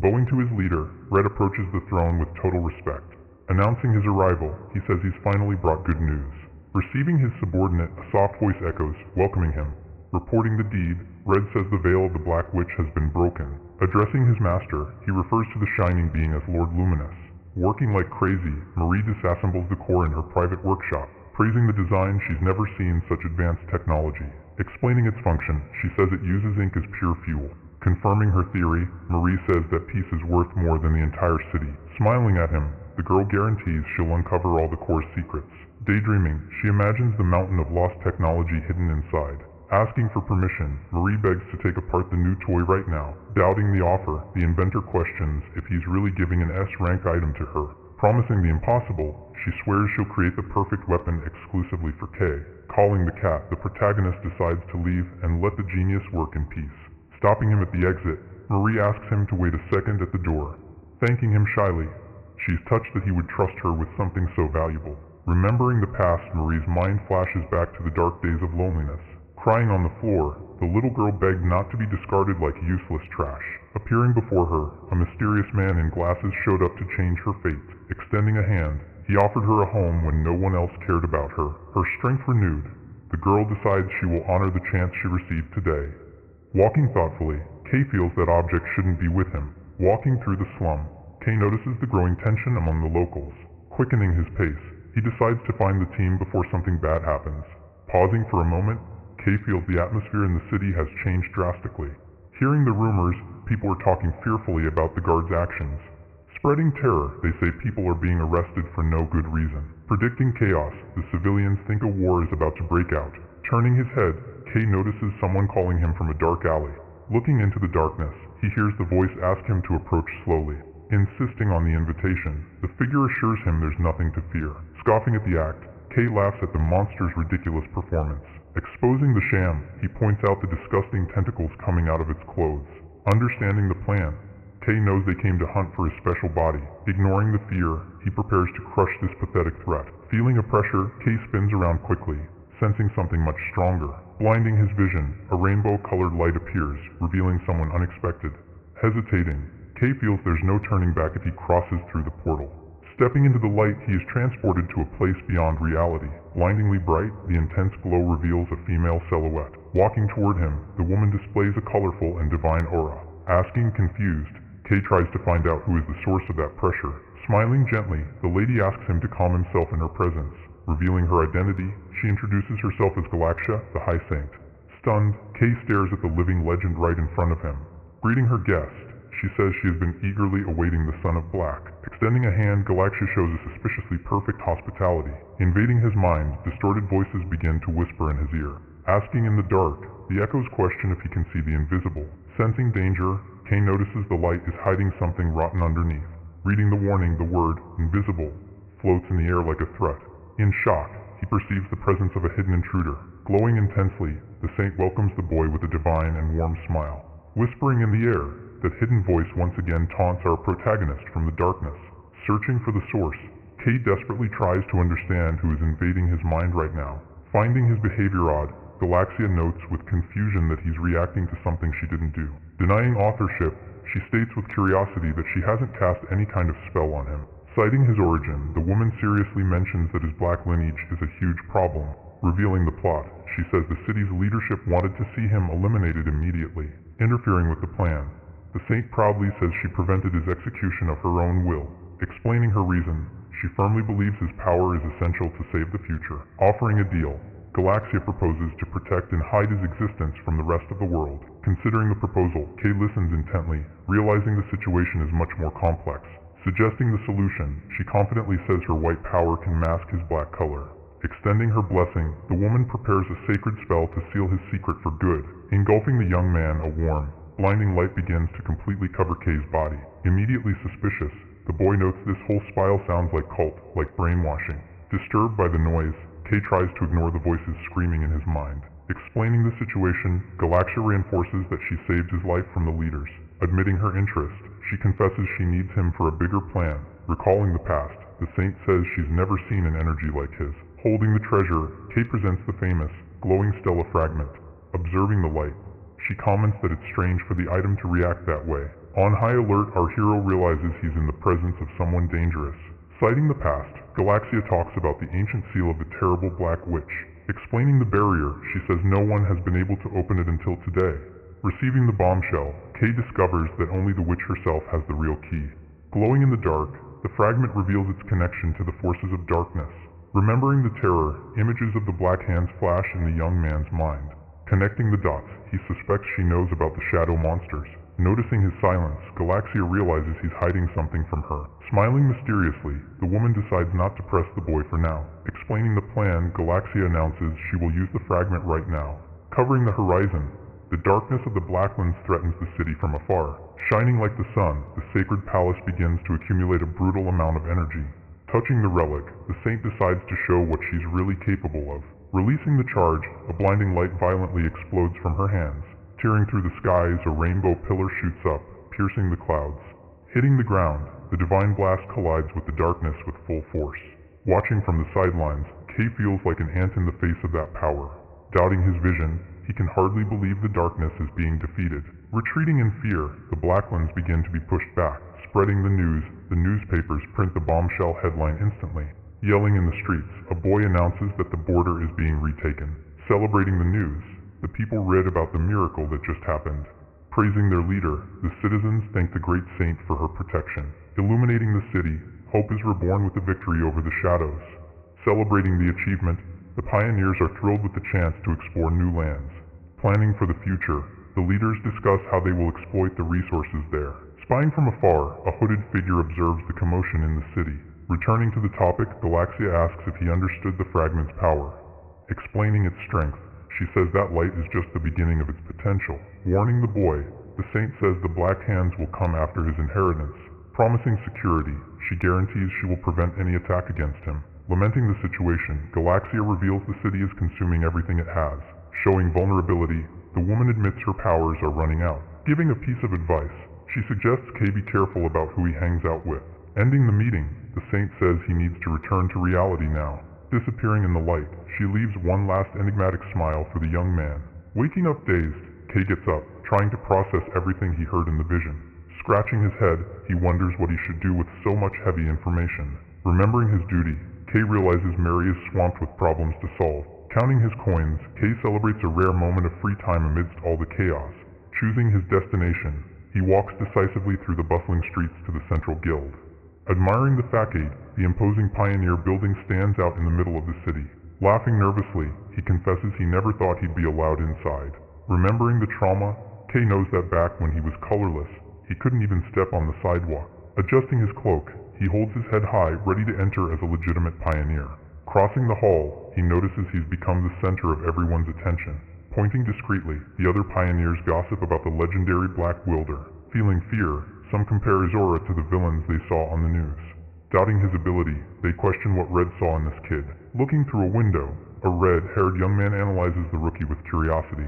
Bowing to his leader, Red approaches the throne with total respect. Announcing his arrival, he says he's finally brought good news. Receiving his subordinate, a soft voice echoes, welcoming him. Reporting the deed, Red says the veil of the Black Witch has been broken. Addressing his master, he refers to the Shining Being as Lord Luminous. Working like crazy, Marie disassembles the core in her private workshop. Praising the design, she's never seen such advanced technology. Explaining its function, she says it uses ink as pure fuel. Confirming her theory, Marie says that piece is worth more than the entire city. Smiling at him, the girl guarantees she'll uncover all the core's secrets. Daydreaming, she imagines the mountain of lost technology hidden inside. Asking for permission, Marie begs to take apart the new toy right now. Doubting the offer, the inventor questions if he's really giving an S-rank item to her. Promising the impossible, she swears she'll create the perfect weapon exclusively for Kay. Calling the cat, the protagonist decides to leave and let the genius work in peace. Stopping him at the exit, Marie asks him to wait a second at the door. Thanking him shyly, she's touched that he would trust her with something so valuable. Remembering the past, Marie's mind flashes back to the dark days of loneliness. Crying on the floor, the little girl begged not to be discarded like useless trash. Appearing before her, a mysterious man in glasses showed up to change her fate. Extending a hand, he offered her a home when no one else cared about her. Her strength renewed, the girl decides she will honor the chance she received today. Walking thoughtfully, Kay feels that objects shouldn't be with him. Walking through the slum, Kay notices the growing tension among the locals. Quickening his pace, he decides to find the team before something bad happens. Pausing for a moment, Kay feels the atmosphere in the city has changed drastically. Hearing the rumors, people are talking fearfully about the guards' actions. Spreading terror, they say people are being arrested for no good reason. Predicting chaos, the civilians think a war is about to break out. Turning his head, Kay notices someone calling him from a dark alley. Looking into the darkness, he hears the voice ask him to approach slowly. Insisting on the invitation, the figure assures him there's nothing to fear. Scoffing at the act, Kay laughs at the monster's ridiculous performance. Exposing the sham, he points out the disgusting tentacles coming out of its clothes. Understanding the plan, Kay knows they came to hunt for his special body. Ignoring the fear, he prepares to crush this pathetic threat. Feeling a pressure, Kay spins around quickly, sensing something much stronger. Blinding his vision, a rainbow-colored light appears, revealing someone unexpected. Hesitating, Kay feels there's no turning back if he crosses through the portal. Stepping into the light, he is transported to a place beyond reality. Blindingly bright, the intense glow reveals a female silhouette. Walking toward him, the woman displays a colorful and divine aura. Asking confused, Kay tries to find out who is the source of that pressure. Smiling gently, the lady asks him to calm himself in her presence. Revealing her identity, she introduces herself as Galaxia, the High Saint. Stunned, Kay stares at the living legend right in front of him. Greeting her guest, she says she has been eagerly awaiting the Son of Black. Extending a hand, Galaxia shows a suspiciously perfect hospitality. Invading his mind, distorted voices begin to whisper in his ear. Asking in the dark, the echoes question if he can see the invisible. Sensing danger, Kay notices the light is hiding something rotten underneath. Reading the warning, the word, invisible, floats in the air like a threat. In shock, he perceives the presence of a hidden intruder. Glowing intensely, the saint welcomes the boy with a divine and warm smile. Whispering in the air, that hidden voice once again taunts our protagonist from the darkness. Searching for the source, Kay desperately tries to understand who is invading his mind right now. Finding his behavior odd, Galaxia notes with confusion that he's reacting to something she didn't do. Denying authorship, she states with curiosity that she hasn't cast any kind of spell on him. Citing his origin, the woman seriously mentions that his black lineage is a huge problem. Revealing the plot, she says the city's leadership wanted to see him eliminated immediately, interfering with the plan. The saint proudly says she prevented his execution of her own will. Explaining her reason, she firmly believes his power is essential to save the future. Offering a deal, Galaxia proposes to protect and hide his existence from the rest of the world. Considering the proposal, Kay listens intently, realizing the situation is much more complex. Suggesting the solution, she confidently says her white power can mask his black color. Extending her blessing, the woman prepares a sacred spell to seal his secret for good. Engulfing the young man, a warm, blinding light begins to completely cover Kay's body. Immediately suspicious, the boy notes this whole spell sounds like cult, like brainwashing. Disturbed by the noise, Kay tries to ignore the voices screaming in his mind. Explaining the situation, Galaxia reinforces that she saved his life from the leaders. Admitting her interest, she confesses she needs him for a bigger plan. Recalling the past, the saint says she's never seen an energy like his. Holding the treasure, Kay presents the famous, glowing stella fragment. Observing the light, she comments that it's strange for the item to react that way. On high alert, our hero realizes he's in the presence of someone dangerous. Citing the past, Galaxia talks about the ancient seal of the terrible Black Witch. Explaining the barrier, she says no one has been able to open it until today. Receiving the bombshell, Kay discovers that only the witch herself has the real key. Glowing in the dark, the fragment reveals its connection to the forces of darkness. Remembering the terror, images of the black hands flash in the young man's mind. Connecting the dots, he suspects she knows about the shadow monsters. Noticing his silence, Galaxia realizes he's hiding something from her. Smiling mysteriously, the woman decides not to press the boy for now. Explaining the plan, Galaxia announces she will use the fragment right now. Covering the horizon, the darkness of the Blacklands threatens the city from afar. Shining like the sun, the sacred palace begins to accumulate a brutal amount of energy. Touching the relic, the saint decides to show what she's really capable of. Releasing the charge, a blinding light violently explodes from her hands. Tearing through the skies, a rainbow pillar shoots up, piercing the clouds. Hitting the ground, the divine blast collides with the darkness with full force. Watching from the sidelines, Kay feels like an ant in the face of that power. Doubting his vision, he can hardly believe the darkness is being defeated. Retreating in fear, the Blacklands begin to be pushed back. Spreading the news, the newspapers print the bombshell headline instantly. Yelling in the streets, a boy announces that the border is being retaken. Celebrating the news, the people read about the miracle that just happened. Praising their leader, the citizens thank the great saint for her protection. Illuminating the city, hope is reborn with the victory over the shadows. Celebrating the achievement, the pioneers are thrilled with the chance to explore new lands. Planning for the future, the leaders discuss how they will exploit the resources there. Spying from afar, a hooded figure observes the commotion in the city. Returning to the topic, Galaxia asks if he understood the fragment's power. Explaining its strength, she says that light is just the beginning of its potential. Warning the boy, the saint says the Black Hands will come after his inheritance. Promising security, she guarantees she will prevent any attack against him. Lamenting the situation, Galaxia reveals the city is consuming everything it has. Showing vulnerability, the woman admits her powers are running out. Giving a piece of advice, she suggests Kay be careful about who he hangs out with. Ending the meeting, the saint says he needs to return to reality now. Disappearing in the light, she leaves one last enigmatic smile for the young man. Waking up dazed, Kay gets up, trying to process everything he heard in the vision. Scratching his head, he wonders what he should do with so much heavy information. Remembering his duty, Kay realizes Mary is swamped with problems to solve. Counting his coins, Kay celebrates a rare moment of free time amidst all the chaos. Choosing his destination, he walks decisively through the bustling streets to the central guild. Admiring the facade, the imposing pioneer building stands out in the middle of the city. Laughing nervously, he confesses he never thought he'd be allowed inside. Remembering the trauma, Kay knows that back when he was colorless, he couldn't even step on the sidewalk. Adjusting his cloak, he holds his head high, ready to enter as a legitimate pioneer. Crossing the hall, he notices he's become the center of everyone's attention. Pointing discreetly, the other pioneers gossip about the legendary Black Wielder. Feeling fear, some compare his aura to the villains they saw on the news. Doubting his ability, they question what Red saw in this kid. Looking through a window, a red-haired young man analyzes the rookie with curiosity.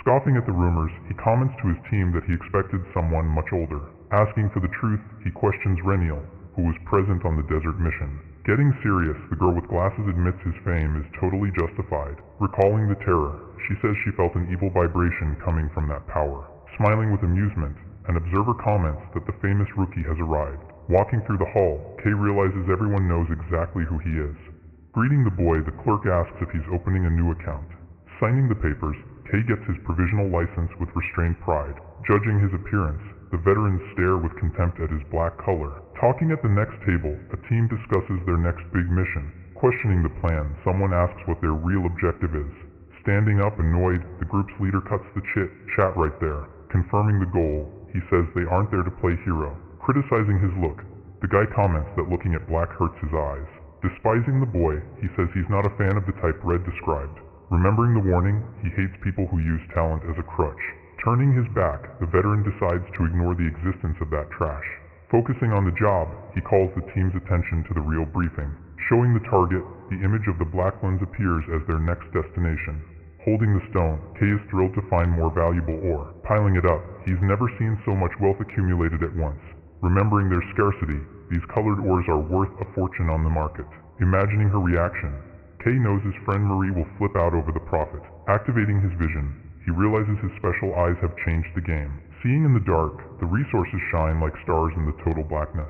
Scoffing at the rumors, he comments to his team that he expected someone much older. Asking for the truth, he questions Reniel, who was present on the desert mission. Getting serious, the girl with glasses admits his fame is totally justified. Recalling the terror, she says she felt an evil vibration coming from that power. Smiling with amusement, an observer comments that the famous rookie has arrived. Walking through the hall, Kay realizes everyone knows exactly who he is. Greeting the boy, the clerk asks if he's opening a new account. Signing the papers, Kay gets his provisional license with restrained pride. Judging his appearance, the veterans stare with contempt at his black color. Talking at the next table, a team discusses their next big mission. Questioning the plan, someone asks what their real objective is. Standing up, annoyed, the group's leader cuts the chat right there. Confirming the goal, he says they aren't there to play hero. Criticizing his look, the guy comments that looking at Black hurts his eyes. Despising the boy, he says he's not a fan of the type Red described. Remembering the warning, he hates people who use talent as a crutch. Turning his back, the veteran decides to ignore the existence of that trash. Focusing on the job, he calls the team's attention to the real briefing. Showing the target, the image of the Black Lens appears as their next destination. Holding the stone, Kay is thrilled to find more valuable ore. Piling it up, he's never seen so much wealth accumulated at once. Remembering their scarcity, these colored ores are worth a fortune on the market. Imagining her reaction, Kay knows his friend Marie will flip out over the profit. Activating his vision, he realizes his special eyes have changed the game. Seeing in the dark, the resources shine like stars in the total blackness.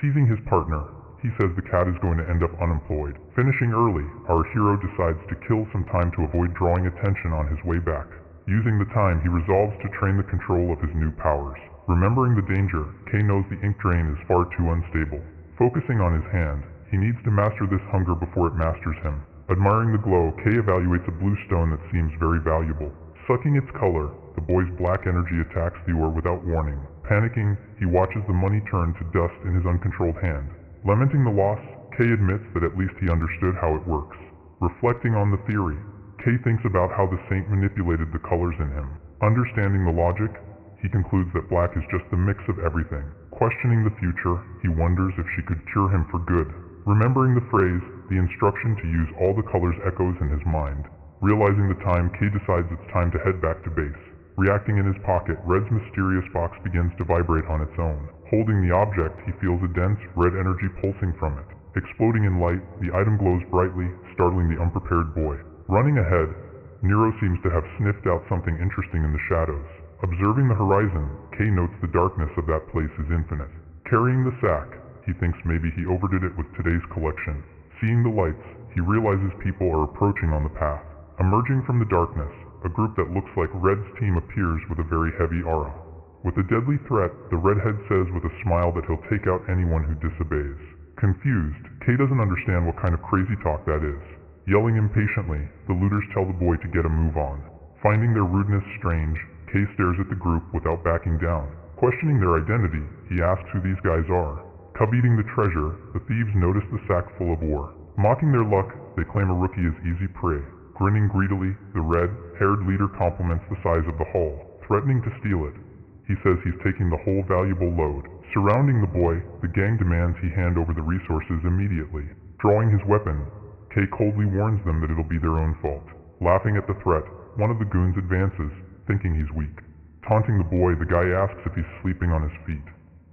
Teasing his partner, he says the cat is going to end up unemployed. Finishing early, our hero decides to kill some time to avoid drawing attention on his way back. Using the time, he resolves to train the control of his new powers. Remembering the danger, Kay knows the ink drain is far too unstable. Focusing on his hand, he needs to master this hunger before it masters him. Admiring the glow, Kay evaluates a blue stone that seems very valuable. Sucking its color, the boy's black energy attacks the ore without warning. Panicking, he watches the money turn to dust in his uncontrolled hand. Lamenting the loss, Kay admits that at least he understood how it works. Reflecting on the theory, Kay thinks about how the saint manipulated the colors in him. Understanding the logic, he concludes that black is just the mix of everything. Questioning the future, he wonders if she could cure him for good. Remembering the phrase, the instruction to use all the colors echoes in his mind. Realizing the time, Kay decides it's time to head back to base. Reacting in his pocket, Red's mysterious box begins to vibrate on its own. Holding the object, he feels a dense, red energy pulsing from it. Exploding in light, the item glows brightly, startling the unprepared boy. Running ahead, Nero seems to have sniffed out something interesting in the shadows. Observing the horizon, Kay notes the darkness of that place is infinite. Carrying the sack, he thinks maybe he overdid it with today's collection. Seeing the lights, he realizes people are approaching on the path. Emerging from the darkness, a group that looks like Red's team appears with a very heavy aura. With a deadly threat, the redhead says with a smile that he'll take out anyone who disobeys. Confused, Kay doesn't understand what kind of crazy talk that is. Yelling impatiently, the looters tell the boy to get a move on. Finding their rudeness strange, Kay stares at the group without backing down. Questioning their identity, he asks who these guys are. Coveting the treasure, the thieves notice the sack full of ore. Mocking their luck, they claim a rookie as easy prey. Grinning greedily, the red-haired leader compliments the size of the haul, threatening to steal it. He says he's taking the whole valuable load. Surrounding the boy, the gang demands he hand over the resources immediately. Drawing his weapon, Kay coldly warns them that it'll be their own fault. Laughing at the threat, one of the goons advances, thinking he's weak. Taunting the boy, the guy asks if he's sleeping on his feet.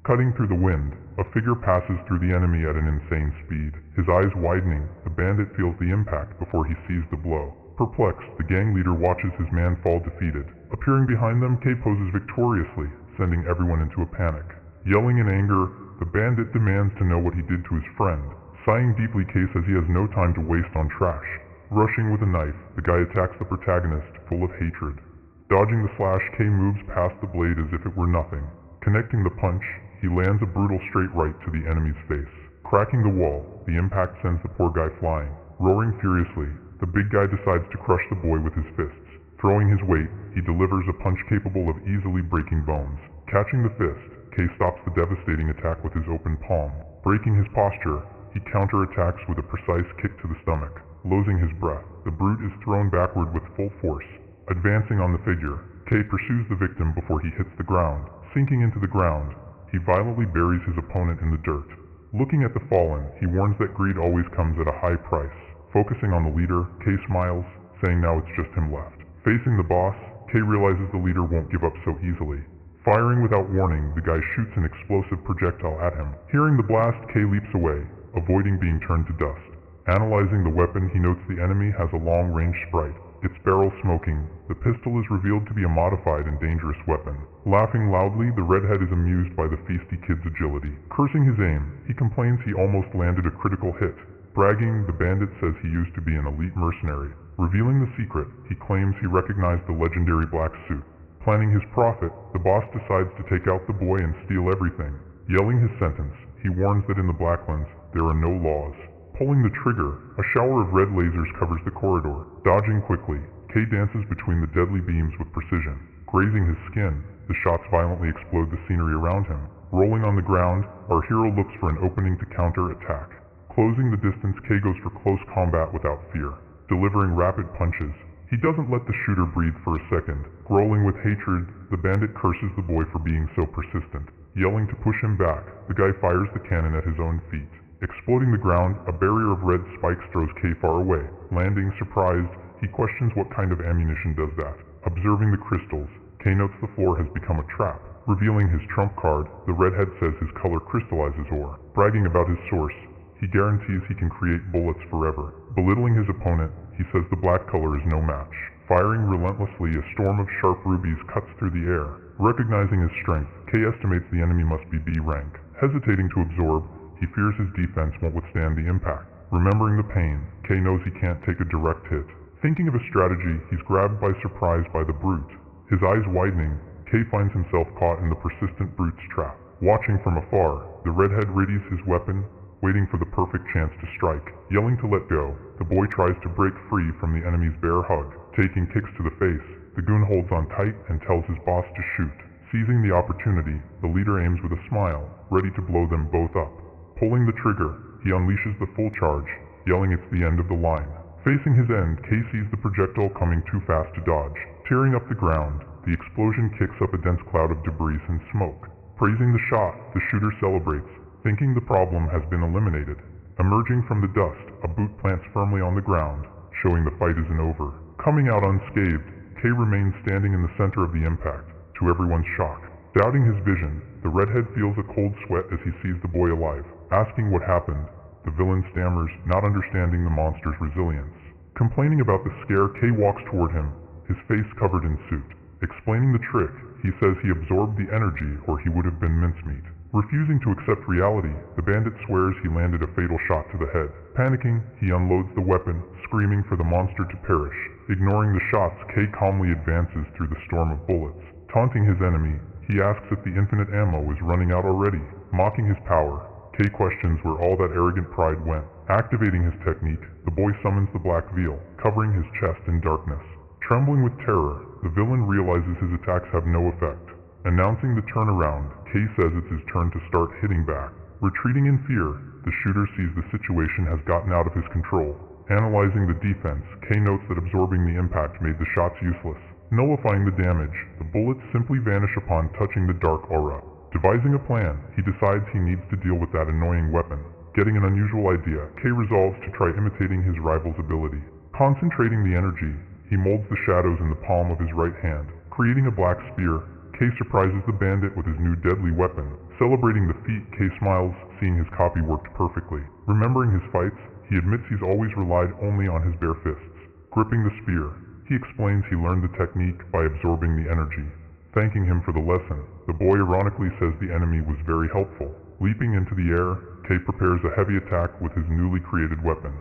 Cutting through the wind, a figure passes through the enemy at an insane speed. His eyes widening, the bandit feels the impact before he sees the blow. Perplexed, the gang leader watches his man fall defeated. Appearing behind them, Kay poses victoriously, sending everyone into a panic. Yelling in anger, the bandit demands to know what he did to his friend. Sighing deeply, Kay says he has no time to waste on trash. Rushing with a knife, the guy attacks the protagonist, full of hatred. Dodging the slash, Kay moves past the blade as if it were nothing. Connecting the punch, he lands a brutal straight right to the enemy's face. Cracking the wall, the impact sends the poor guy flying. Roaring furiously, the big guy decides to crush the boy with his fists. Throwing his weight, he delivers a punch capable of easily breaking bones. Catching the fist, Kay stops the devastating attack with his open palm. Breaking his posture, he counterattacks with a precise kick to the stomach. Losing his breath, the brute is thrown backward with full force. Advancing on the figure, Kay pursues the victim before he hits the ground. Sinking into the ground, he violently buries his opponent in the dirt. Looking at the fallen, he warns that greed always comes at a high price. Focusing on the leader, Kay smiles, saying now it's just him left. Facing the boss, Kay realizes the leader won't give up so easily. Firing without warning, the guy shoots an explosive projectile at him. Hearing the blast, Kay leaps away, avoiding being turned to dust. Analyzing the weapon, he notes the enemy has a long-range sprite. Its barrel smoking, the pistol is revealed to be a modified and dangerous weapon. Laughing loudly, the redhead is amused by the feisty kid's agility. Cursing his aim, he complains he almost landed a critical hit. Bragging, the bandit says he used to be an elite mercenary. Revealing the secret, he claims he recognized the legendary black suit. Planning his profit, the boss decides to take out the boy and steal everything. Yelling his sentence, he warns that in the Blacklands, there are no laws. Pulling the trigger, a shower of red lasers covers the corridor. Dodging quickly, Kay dances between the deadly beams with precision. Grazing his skin, the shots violently explode the scenery around him. Rolling on the ground, our hero looks for an opening to counter-attack. Closing the distance, Kay goes for close combat without fear. Delivering rapid punches, he doesn't let the shooter breathe for a second. Growling with hatred, the bandit curses the boy for being so persistent. Yelling to push him back, the guy fires the cannon at his own feet. Exploding the ground, a barrier of red spikes throws Kay far away. Landing surprised, he questions what kind of ammunition does that. Observing the crystals, Kay notes the floor has become a trap. Revealing his trump card, the redhead says his color crystallizes ore. Bragging about his source, he guarantees he can create bullets forever. Belittling his opponent, he says the black color is no match. Firing relentlessly, a storm of sharp rubies cuts through the air. Recognizing his strength, Kay estimates the enemy must be B rank. Hesitating to absorb, he fears his defense won't withstand the impact. Remembering the pain, Kay knows he can't take a direct hit. Thinking of a strategy, he's grabbed by surprise by the brute. His eyes widening, Kay finds himself caught in the persistent brute's trap. Watching from afar, the redhead readies his weapon, waiting for the perfect chance to strike. Yelling to let go, the boy tries to break free from the enemy's bare hug. Taking kicks to the face, the goon holds on tight and tells his boss to shoot. Seizing the opportunity, the leader aims with a smile, ready to blow them both up. Pulling the trigger, he unleashes the full charge, yelling it's the end of the line. Facing his end, Kay sees the projectile coming too fast to dodge. Tearing up the ground, the explosion kicks up a dense cloud of debris and smoke. Praising the shot, the shooter celebrates, thinking the problem has been eliminated. Emerging from the dust, a boot plants firmly on the ground, showing the fight isn't over. Coming out unscathed, Kay remains standing in the center of the impact, to everyone's shock. Doubting his vision, the redhead feels a cold sweat as he sees the boy alive. Asking what happened, the villain stammers, not understanding the monster's resilience. Complaining about the scare, Kay walks toward him, his face covered in soot. Explaining the trick, he says he absorbed the energy or he would have been mincemeat. Refusing to accept reality, the bandit swears he landed a fatal shot to the head. Panicking, he unloads the weapon, screaming for the monster to perish. Ignoring the shots, Kay calmly advances through the storm of bullets. Taunting his enemy, he asks if the infinite ammo is running out already. Mocking his power, Kay questions where all that arrogant pride went. Activating his technique, the boy summons the black veil, covering his chest in darkness. Trembling with terror, the villain realizes his attacks have no effect. Announcing the turnaround, Kay says it's his turn to start hitting back. Retreating in fear, the shooter sees the situation has gotten out of his control. Analyzing the defense, Kay notes that absorbing the impact made the shots useless. Nullifying the damage, the bullets simply vanish upon touching the dark aura. Devising a plan, he decides he needs to deal with that annoying weapon. Getting an unusual idea, Kay resolves to try imitating his rival's ability. Concentrating the energy, he molds the shadows in the palm of his right hand. Creating a black spear, Kay surprises the bandit with his new deadly weapon. Celebrating the feat, Kay smiles, seeing his copy worked perfectly. Remembering his fights, he admits he's always relied only on his bare fists. Gripping the spear, he explains he learned the technique by absorbing the energy. Thanking him for the lesson, the boy ironically says the enemy was very helpful. Leaping into the air, Kay prepares a heavy attack with his newly created weapon.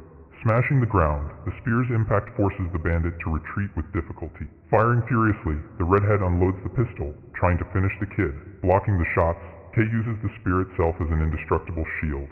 Smashing the ground, the spear's impact forces the bandit to retreat with difficulty. Firing furiously, the redhead unloads the pistol, trying to finish the kid. Blocking the shots, Kay uses the spear itself as an indestructible shield.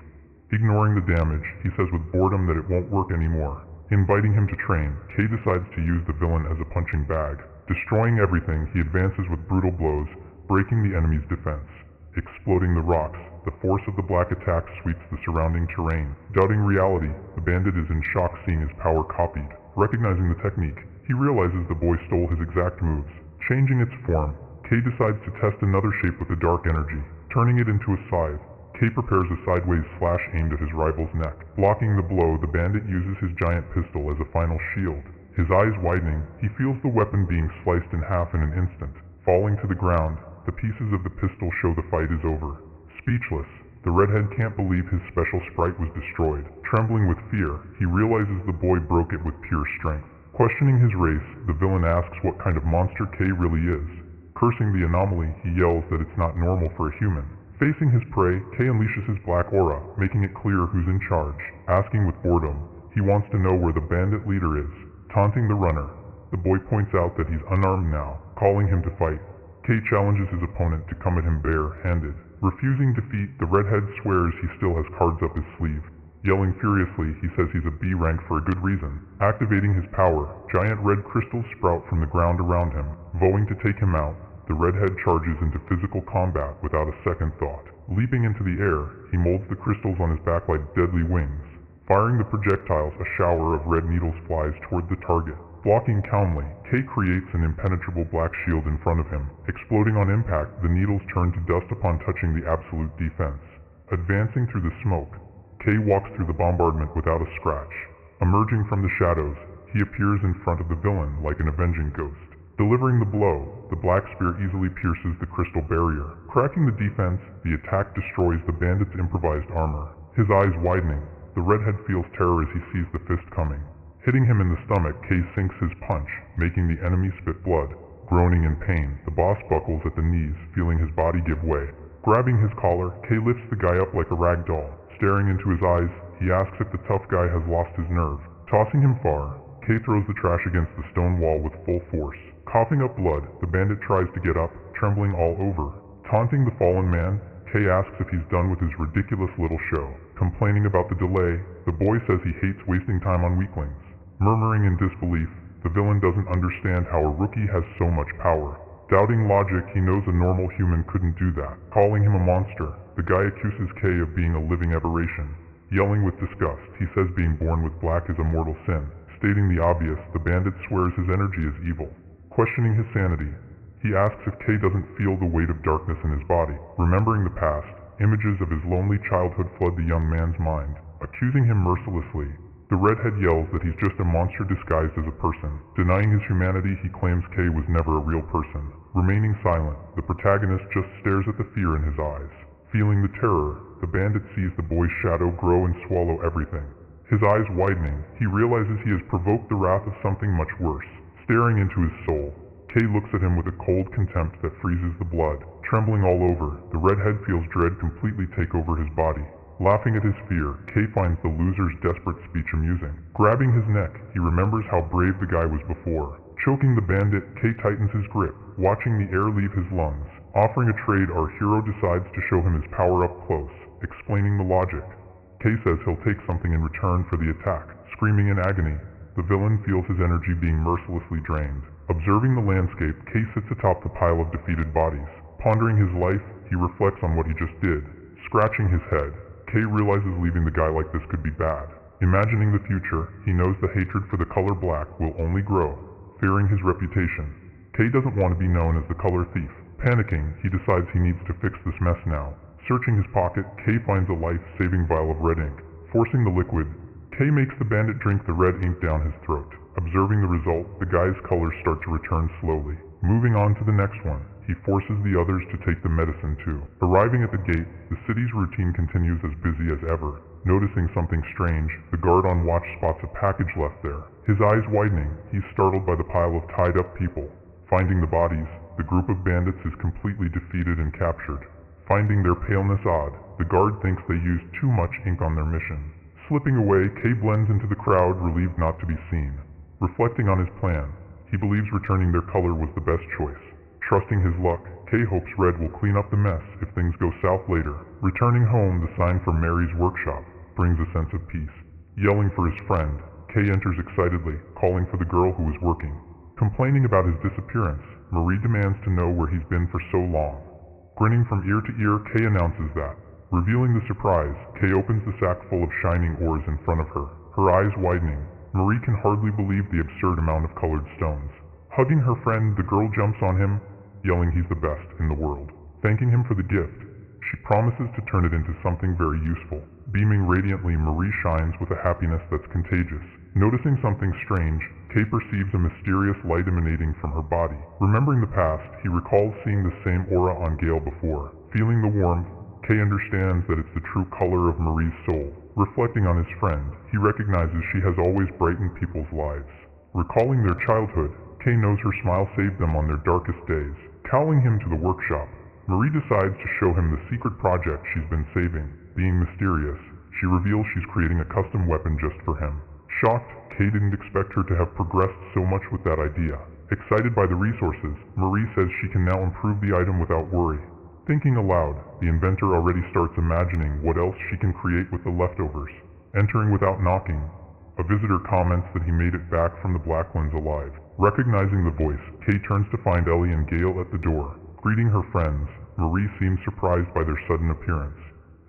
Ignoring the damage, he says with boredom that it won't work anymore. Inviting him to train, Kay decides to use the villain as a punching bag. Destroying everything, he advances with brutal blows, breaking the enemy's defense. Exploding the rocks, the force of the black attack sweeps the surrounding terrain. Doubting reality, the bandit is in shock seeing his power copied. Recognizing the technique, he realizes the boy stole his exact moves. Changing its form, Kay decides to test another shape with the dark energy, turning it into a scythe. Kay prepares a sideways slash aimed at his rival's neck. Blocking the blow, the bandit uses his giant pistol as a final shield. His eyes widening, he feels the weapon being sliced in half in an instant. Falling to the ground, the pieces of the pistol show the fight is over. Speechless, the redhead can't believe his special sprite was destroyed. Trembling with fear, he realizes the boy broke it with pure strength. Questioning his race, the villain asks what kind of monster Kay really is. Cursing the anomaly, he yells that it's not normal for a human. Facing his prey, Kay unleashes his black aura, making it clear who's in charge. Asking with boredom, he wants to know where the bandit leader is. Taunting the runner, the boy points out that he's unarmed now, calling him to fight. Kay challenges his opponent to come at him bare-handed. Refusing defeat, the redhead swears he still has cards up his sleeve. Yelling furiously, he says he's a B rank for a good reason. Activating his power, giant red crystals sprout from the ground around him. Vowing to take him out, the redhead charges into physical combat without a second thought. Leaping into the air, he molds the crystals on his back like deadly wings. Firing the projectiles, a shower of red needles flies toward the target. Blocking calmly, Kay creates an impenetrable black shield in front of him. Exploding on impact, the needles turn to dust upon touching the absolute defense. Advancing through the smoke, Kay walks through the bombardment without a scratch. Emerging from the shadows, he appears in front of the villain like an avenging ghost. Delivering the blow, the black spear easily pierces the crystal barrier. Cracking the defense, the attack destroys the bandit's improvised armor. His eyes widening, the redhead feels terror as he sees the fist coming. Hitting him in the stomach, Kay sinks his punch, making the enemy spit blood. Groaning in pain, the boss buckles at the knees, feeling his body give way. Grabbing his collar, Kay lifts the guy up like a rag doll. Staring into his eyes, he asks if the tough guy has lost his nerve. Tossing him far, Kay throws the trash against the stone wall with full force. Coughing up blood, the bandit tries to get up, trembling all over. Taunting the fallen man, Kay asks if he's done with his ridiculous little show. Complaining about the delay, the boy says he hates wasting time on weaklings. Murmuring in disbelief, the villain doesn't understand how a rookie has so much power. Doubting logic, he knows a normal human couldn't do that. Calling him a monster, the guy accuses Kay of being a living aberration. Yelling with disgust, he says being born with black is a mortal sin. Stating the obvious, the bandit swears his energy is evil. Questioning his sanity, he asks if Kay doesn't feel the weight of darkness in his body. Remembering the past, images of his lonely childhood flood the young man's mind. Accusing him mercilessly, the redhead yells that he's just a monster disguised as a person. Denying his humanity, he claims Kay was never a real person. Remaining silent, the protagonist just stares at the fear in his eyes. Feeling the terror, the bandit sees the boy's shadow grow and swallow everything. His eyes widening, he realizes he has provoked the wrath of something much worse. Staring into his soul, Kay looks at him with a cold contempt that freezes the blood. Trembling all over, the redhead feels dread completely take over his body. Laughing at his fear, Kay finds the loser's desperate speech amusing. Grabbing his neck, he remembers how brave the guy was before. Choking the bandit, Kay tightens his grip, watching the air leave his lungs. Offering a trade, our hero decides to show him his power up close, explaining the logic. Kay says he'll take something in return for the attack. Screaming in agony, the villain feels his energy being mercilessly drained. Observing the landscape, Kay sits atop the pile of defeated bodies. Pondering his life, he reflects on what he just did. Scratching his head, Kay realizes leaving the guy like this could be bad. Imagining the future, he knows the hatred for the color black will only grow, fearing his reputation. Kay doesn't want to be known as the color thief. Panicking, he decides he needs to fix this mess now. Searching his pocket, Kay finds a life-saving vial of red ink. Forcing the liquid, Kay makes the bandit drink the red ink down his throat. Observing the result, the guy's colors start to return slowly. Moving on to the next one, he forces the others to take the medicine too. Arriving at the gate, the city's routine continues as busy as ever. Noticing something strange, the guard on watch spots a package left there. His eyes widening, he's startled by the pile of tied-up people. Finding the bodies, the group of bandits is completely defeated and captured. Finding their paleness odd, the guard thinks they used too much ink on their mission. Slipping away, Kay blends into the crowd, relieved not to be seen. Reflecting on his plan, he believes returning their color was the best choice. Trusting his luck, Kay hopes Red will clean up the mess if things go south later. Returning home, the sign from Mary's workshop brings a sense of peace. Yelling for his friend, Kay enters excitedly, calling for the girl who was working. Complaining about his disappearance, Marie demands to know where he's been for so long. Grinning from ear to ear, Kay announces that. Revealing the surprise, Kay opens the sack full of shining ores in front of her. Her eyes widening, Marie can hardly believe the absurd amount of colored stones. Hugging her friend, the girl jumps on him, yelling he's the best in the world. Thanking him for the gift, she promises to turn it into something very useful. Beaming radiantly, Marie shines with a happiness that's contagious. Noticing something strange, Kay perceives a mysterious light emanating from her body. Remembering the past, he recalls seeing the same aura on Gale before. Feeling the warmth, Kay understands that it's the true color of Marie's soul. Reflecting on his friend, he recognizes she has always brightened people's lives. Recalling their childhood, Kay knows her smile saved them on their darkest days. Calling him to the workshop, Marie decides to show him the secret project she's been saving. Being mysterious, she reveals she's creating a custom weapon just for him. Shocked, Kay didn't expect her to have progressed so much with that idea. Excited by the resources, Marie says she can now improve the item without worry. Thinking aloud, the inventor already starts imagining what else she can create with the leftovers. Entering without knocking, a visitor comments that he made it back from the Blacklands alive. Recognizing the voice, Kay turns to find Ellie and Gale at the door. Greeting her friends, Marie seems surprised by their sudden appearance.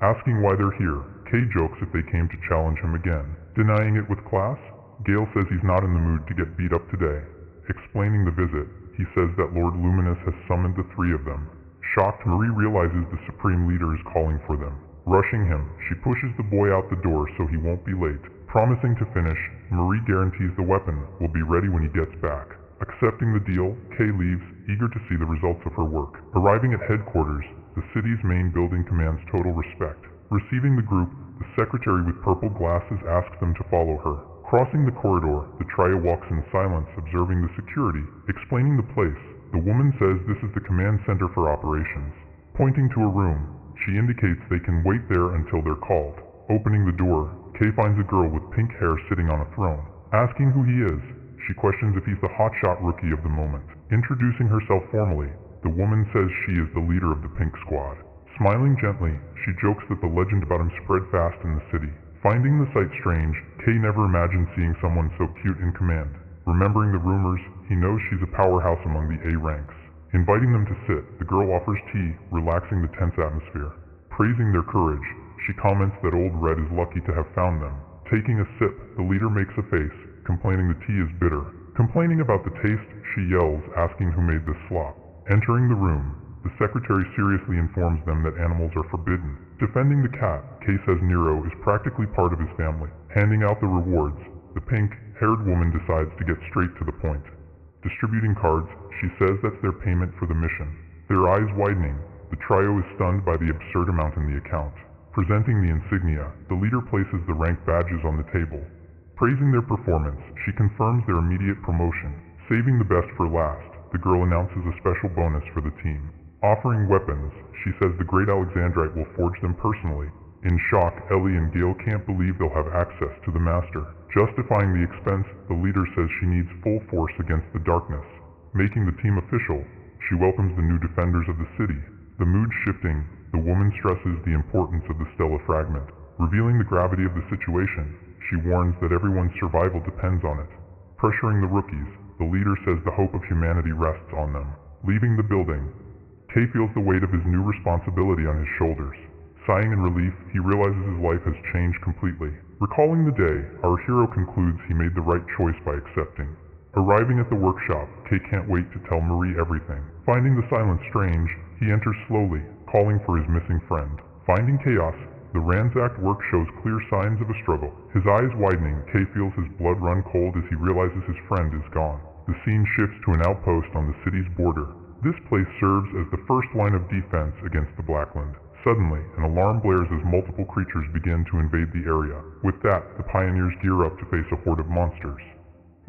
Asking why they're here, Kay jokes if they came to challenge him again. Denying it with class, Gale says he's not in the mood to get beat up today. Explaining the visit, he says that Lord Luminous has summoned the three of them. Shocked, Marie realizes the Supreme Leader is calling for them. Rushing him, she pushes the boy out the door so he won't be late. Promising to finish, Marie guarantees the weapon will be ready when he gets back. Accepting the deal, Kay leaves, eager to see the results of her work. Arriving at headquarters, the city's main building commands total respect. Receiving the group, the secretary with purple glasses asks them to follow her. Crossing the corridor, the trio walks in silence, observing the security. Explaining the place, the woman says this is the command center for operations. Pointing to a room, she indicates they can wait there until they're called. Opening the door, Kay finds a girl with pink hair sitting on a throne. Asking who he is, she questions if he's the hotshot rookie of the moment. Introducing herself formally, the woman says she is the leader of the Pink Squad. Smiling gently, she jokes that the legend about him spread fast in the city. Finding the sight strange, Kay never imagined seeing someone so cute in command. Remembering the rumors, he knows she's a powerhouse among the A ranks. Inviting them to sit, the girl offers tea, relaxing the tense atmosphere. Praising their courage, she comments that Old Red is lucky to have found them. Taking a sip, the leader makes a face, complaining the tea is bitter. Complaining about the taste, she yells, asking who made this slop. Entering the room, the secretary seriously informs them that animals are forbidden. Defending the cat, Kay says Nero is practically part of his family. Handing out the rewards, the pink-haired woman decides to get straight to the point. Distributing cards, she says that's their payment for the mission. Their eyes widening, the trio is stunned by the absurd amount in the account. Presenting the insignia, the leader places the rank badges on the table. Praising their performance, she confirms their immediate promotion. Saving the best for last, the girl announces a special bonus for the team. Offering weapons, she says the Great Alexandrite will forge them personally. In shock, Ellie and Gale can't believe they'll have access to the Master. Justifying the expense, the leader says she needs full force against the darkness. Making the team official, she welcomes the new defenders of the city. The mood shifting, the woman stresses the importance of the Stella fragment. Revealing the gravity of the situation, she warns that everyone's survival depends on it. Pressuring the rookies, the leader says the hope of humanity rests on them. Leaving the building, Kay feels the weight of his new responsibility on his shoulders. Sighing in relief, he realizes his life has changed completely. Recalling the day, our hero concludes he made the right choice by accepting. Arriving at the workshop, Kay can't wait to tell Marie everything. Finding the silence strange, he enters slowly, calling for his missing friend. Finding chaos, the ransacked work shows clear signs of a struggle. His eyes widening, Kay feels his blood run cold as he realizes his friend is gone. The scene shifts to an outpost on the city's border. This place serves as the first line of defense against the Blackland. Suddenly, an alarm blares as multiple creatures begin to invade the area. With that, the pioneers gear up to face a horde of monsters.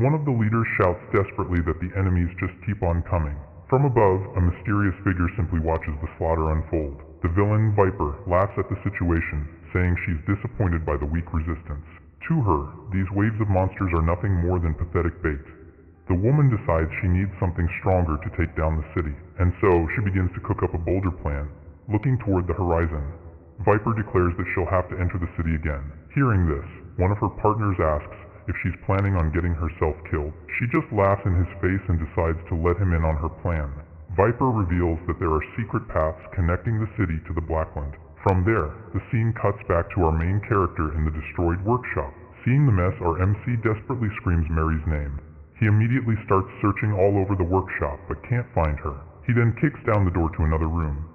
One of the leaders shouts desperately that the enemies just keep on coming. From above, a mysterious figure simply watches the slaughter unfold. The villain, Viper, laughs at the situation, saying she's disappointed by the weak resistance. To her, these waves of monsters are nothing more than pathetic bait. The woman decides she needs something stronger to take down the city, and so she begins to cook up a bolder plan. Looking toward the horizon, Viper declares that she'll have to enter the city again. Hearing this, one of her partners asks if she's planning on getting herself killed. She just laughs in his face and decides to let him in on her plan. Viper reveals that there are secret paths connecting the city to the Blackland. From there, the scene cuts back to our main character in the destroyed workshop. Seeing the mess, our MC desperately screams Mary's name. He immediately starts searching all over the workshop, but can't find her. He then kicks down the door to another room,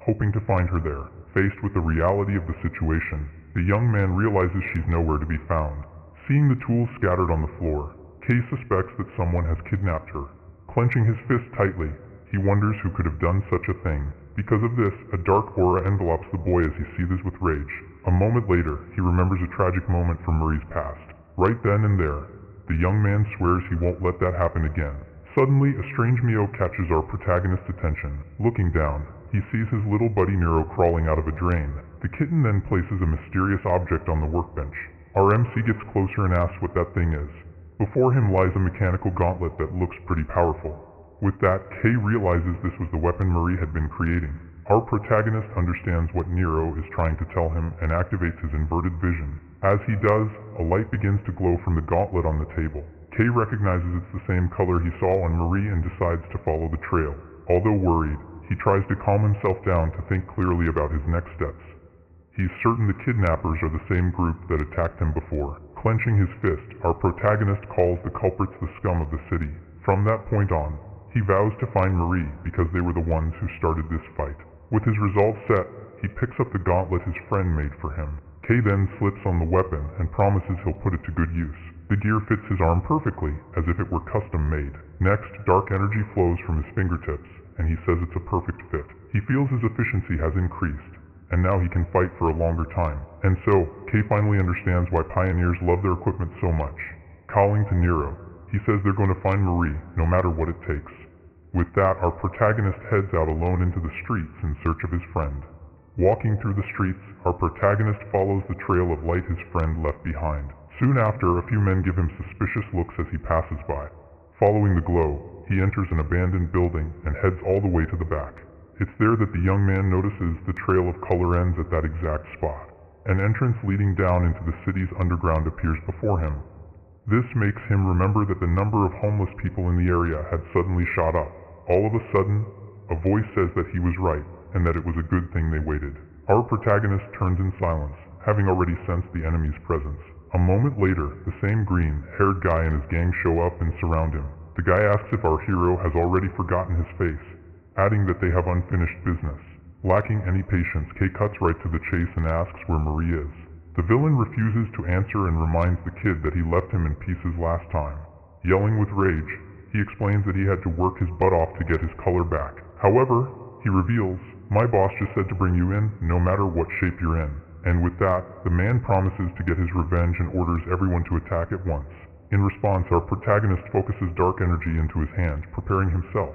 hoping to find her there. Faced with the reality of the situation, the young man realizes she's nowhere to be found. Seeing the tools scattered on the floor, Kay suspects that someone has kidnapped her. Clenching his fist tightly, he wonders who could have done such a thing. Because of this, a dark aura envelops the boy as he seethes with rage. A moment later, he remembers a tragic moment from Marie's past. Right then and there, the young man swears he won't let that happen again. Suddenly, a strange meow catches our protagonist's attention. Looking down, he sees his little buddy Nero crawling out of a drain. The kitten then places a mysterious object on the workbench. Our MC gets closer and asks what that thing is. Before him lies a mechanical gauntlet that looks pretty powerful. With that, Kay realizes this was the weapon Marie had been creating. Our protagonist understands what Nero is trying to tell him and activates his inverted vision. As he does, a light begins to glow from the gauntlet on the table. Kay recognizes it's the same color he saw on Marie and decides to follow the trail. Although worried, he tries to calm himself down to think clearly about his next steps. He's certain the kidnappers are the same group that attacked him before. Clenching his fist, our protagonist calls the culprits the scum of the city. From that point on, he vows to find Marie because they were the ones who started this fight. With his resolve set, he picks up the gauntlet his friend made for him. Kay then slips on the weapon and promises he'll put it to good use. The gear fits his arm perfectly, as if it were custom made. Next, dark energy flows from his fingertips, and he says it's a perfect fit. He feels his efficiency has increased, and now he can fight for a longer time. And so, Kay finally understands why pioneers love their equipment so much. Calling to Nero, he says they're going to find Marie, no matter what it takes. With that, our protagonist heads out alone into the streets in search of his friend. Walking through the streets, our protagonist follows the trail of light his friend left behind. Soon after, a few men give him suspicious looks as he passes by. Following the glow, he enters an abandoned building and heads all the way to the back. It's there that the young man notices the trail of color ends at that exact spot. An entrance leading down into the city's underground appears before him. This makes him remember that the number of homeless people in the area had suddenly shot up. All of a sudden, a voice says that he was right and that it was a good thing they waited. Our protagonist turns in silence, having already sensed the enemy's presence. A moment later, the same green-haired guy and his gang show up and surround him. The guy asks if our hero has already forgotten his face, adding that they have unfinished business. Lacking any patience, Kay cuts right to the chase and asks where Marie is. The villain refuses to answer and reminds the kid that he left him in pieces last time. Yelling with rage, he explains that he had to work his butt off to get his color back. However, he reveals, "My boss just said to bring you in, no matter what shape you're in." And with that, the man promises to get his revenge and orders everyone to attack at once. In response, our protagonist focuses dark energy into his hand, preparing himself.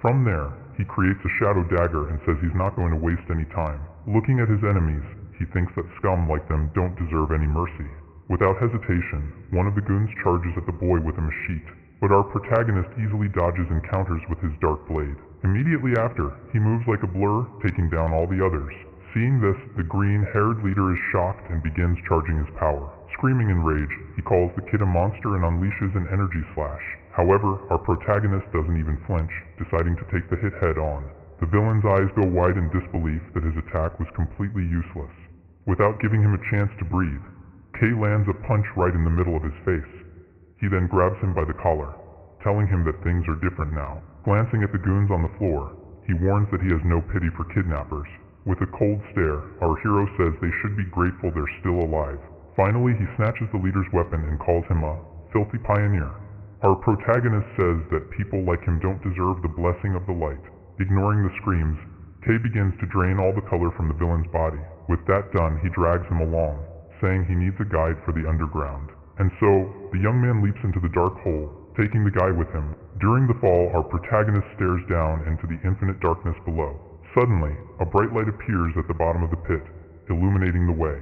From there, he creates a shadow dagger and says he's not going to waste any time. Looking at his enemies, He thinks that scum like them don't deserve any mercy. Without hesitation, one of the goons charges at the boy with a machete, but our protagonist easily dodges encounters with his dark blade. Immediately after, he moves like a blur, taking down all the others. Seeing this, the green-haired leader is shocked and begins charging his power. Screaming in rage, he calls the kid a monster and unleashes an energy slash. However, our protagonist doesn't even flinch, deciding to take the hit head on. The villain's eyes go wide in disbelief that his attack was completely useless. Without giving him a chance to breathe, Kay lands a punch right in the middle of his face. He then grabs him by the collar, telling him that things are different now. Glancing at the goons on the floor, he warns that he has no pity for kidnappers. With a cold stare, our hero says they should be grateful they're still alive. Finally, he snatches the leader's weapon and calls him a filthy pioneer. Our protagonist says that people like him don't deserve the blessing of the light. Ignoring the screams, Kay begins to drain all the color from the villain's body. With that done, he drags him along, saying he needs a guide for the underground. And so, the young man leaps into the dark hole, taking the guy with him. During the fall, our protagonist stares down into the infinite darkness below. Suddenly, a bright light appears at the bottom of the pit, illuminating the way.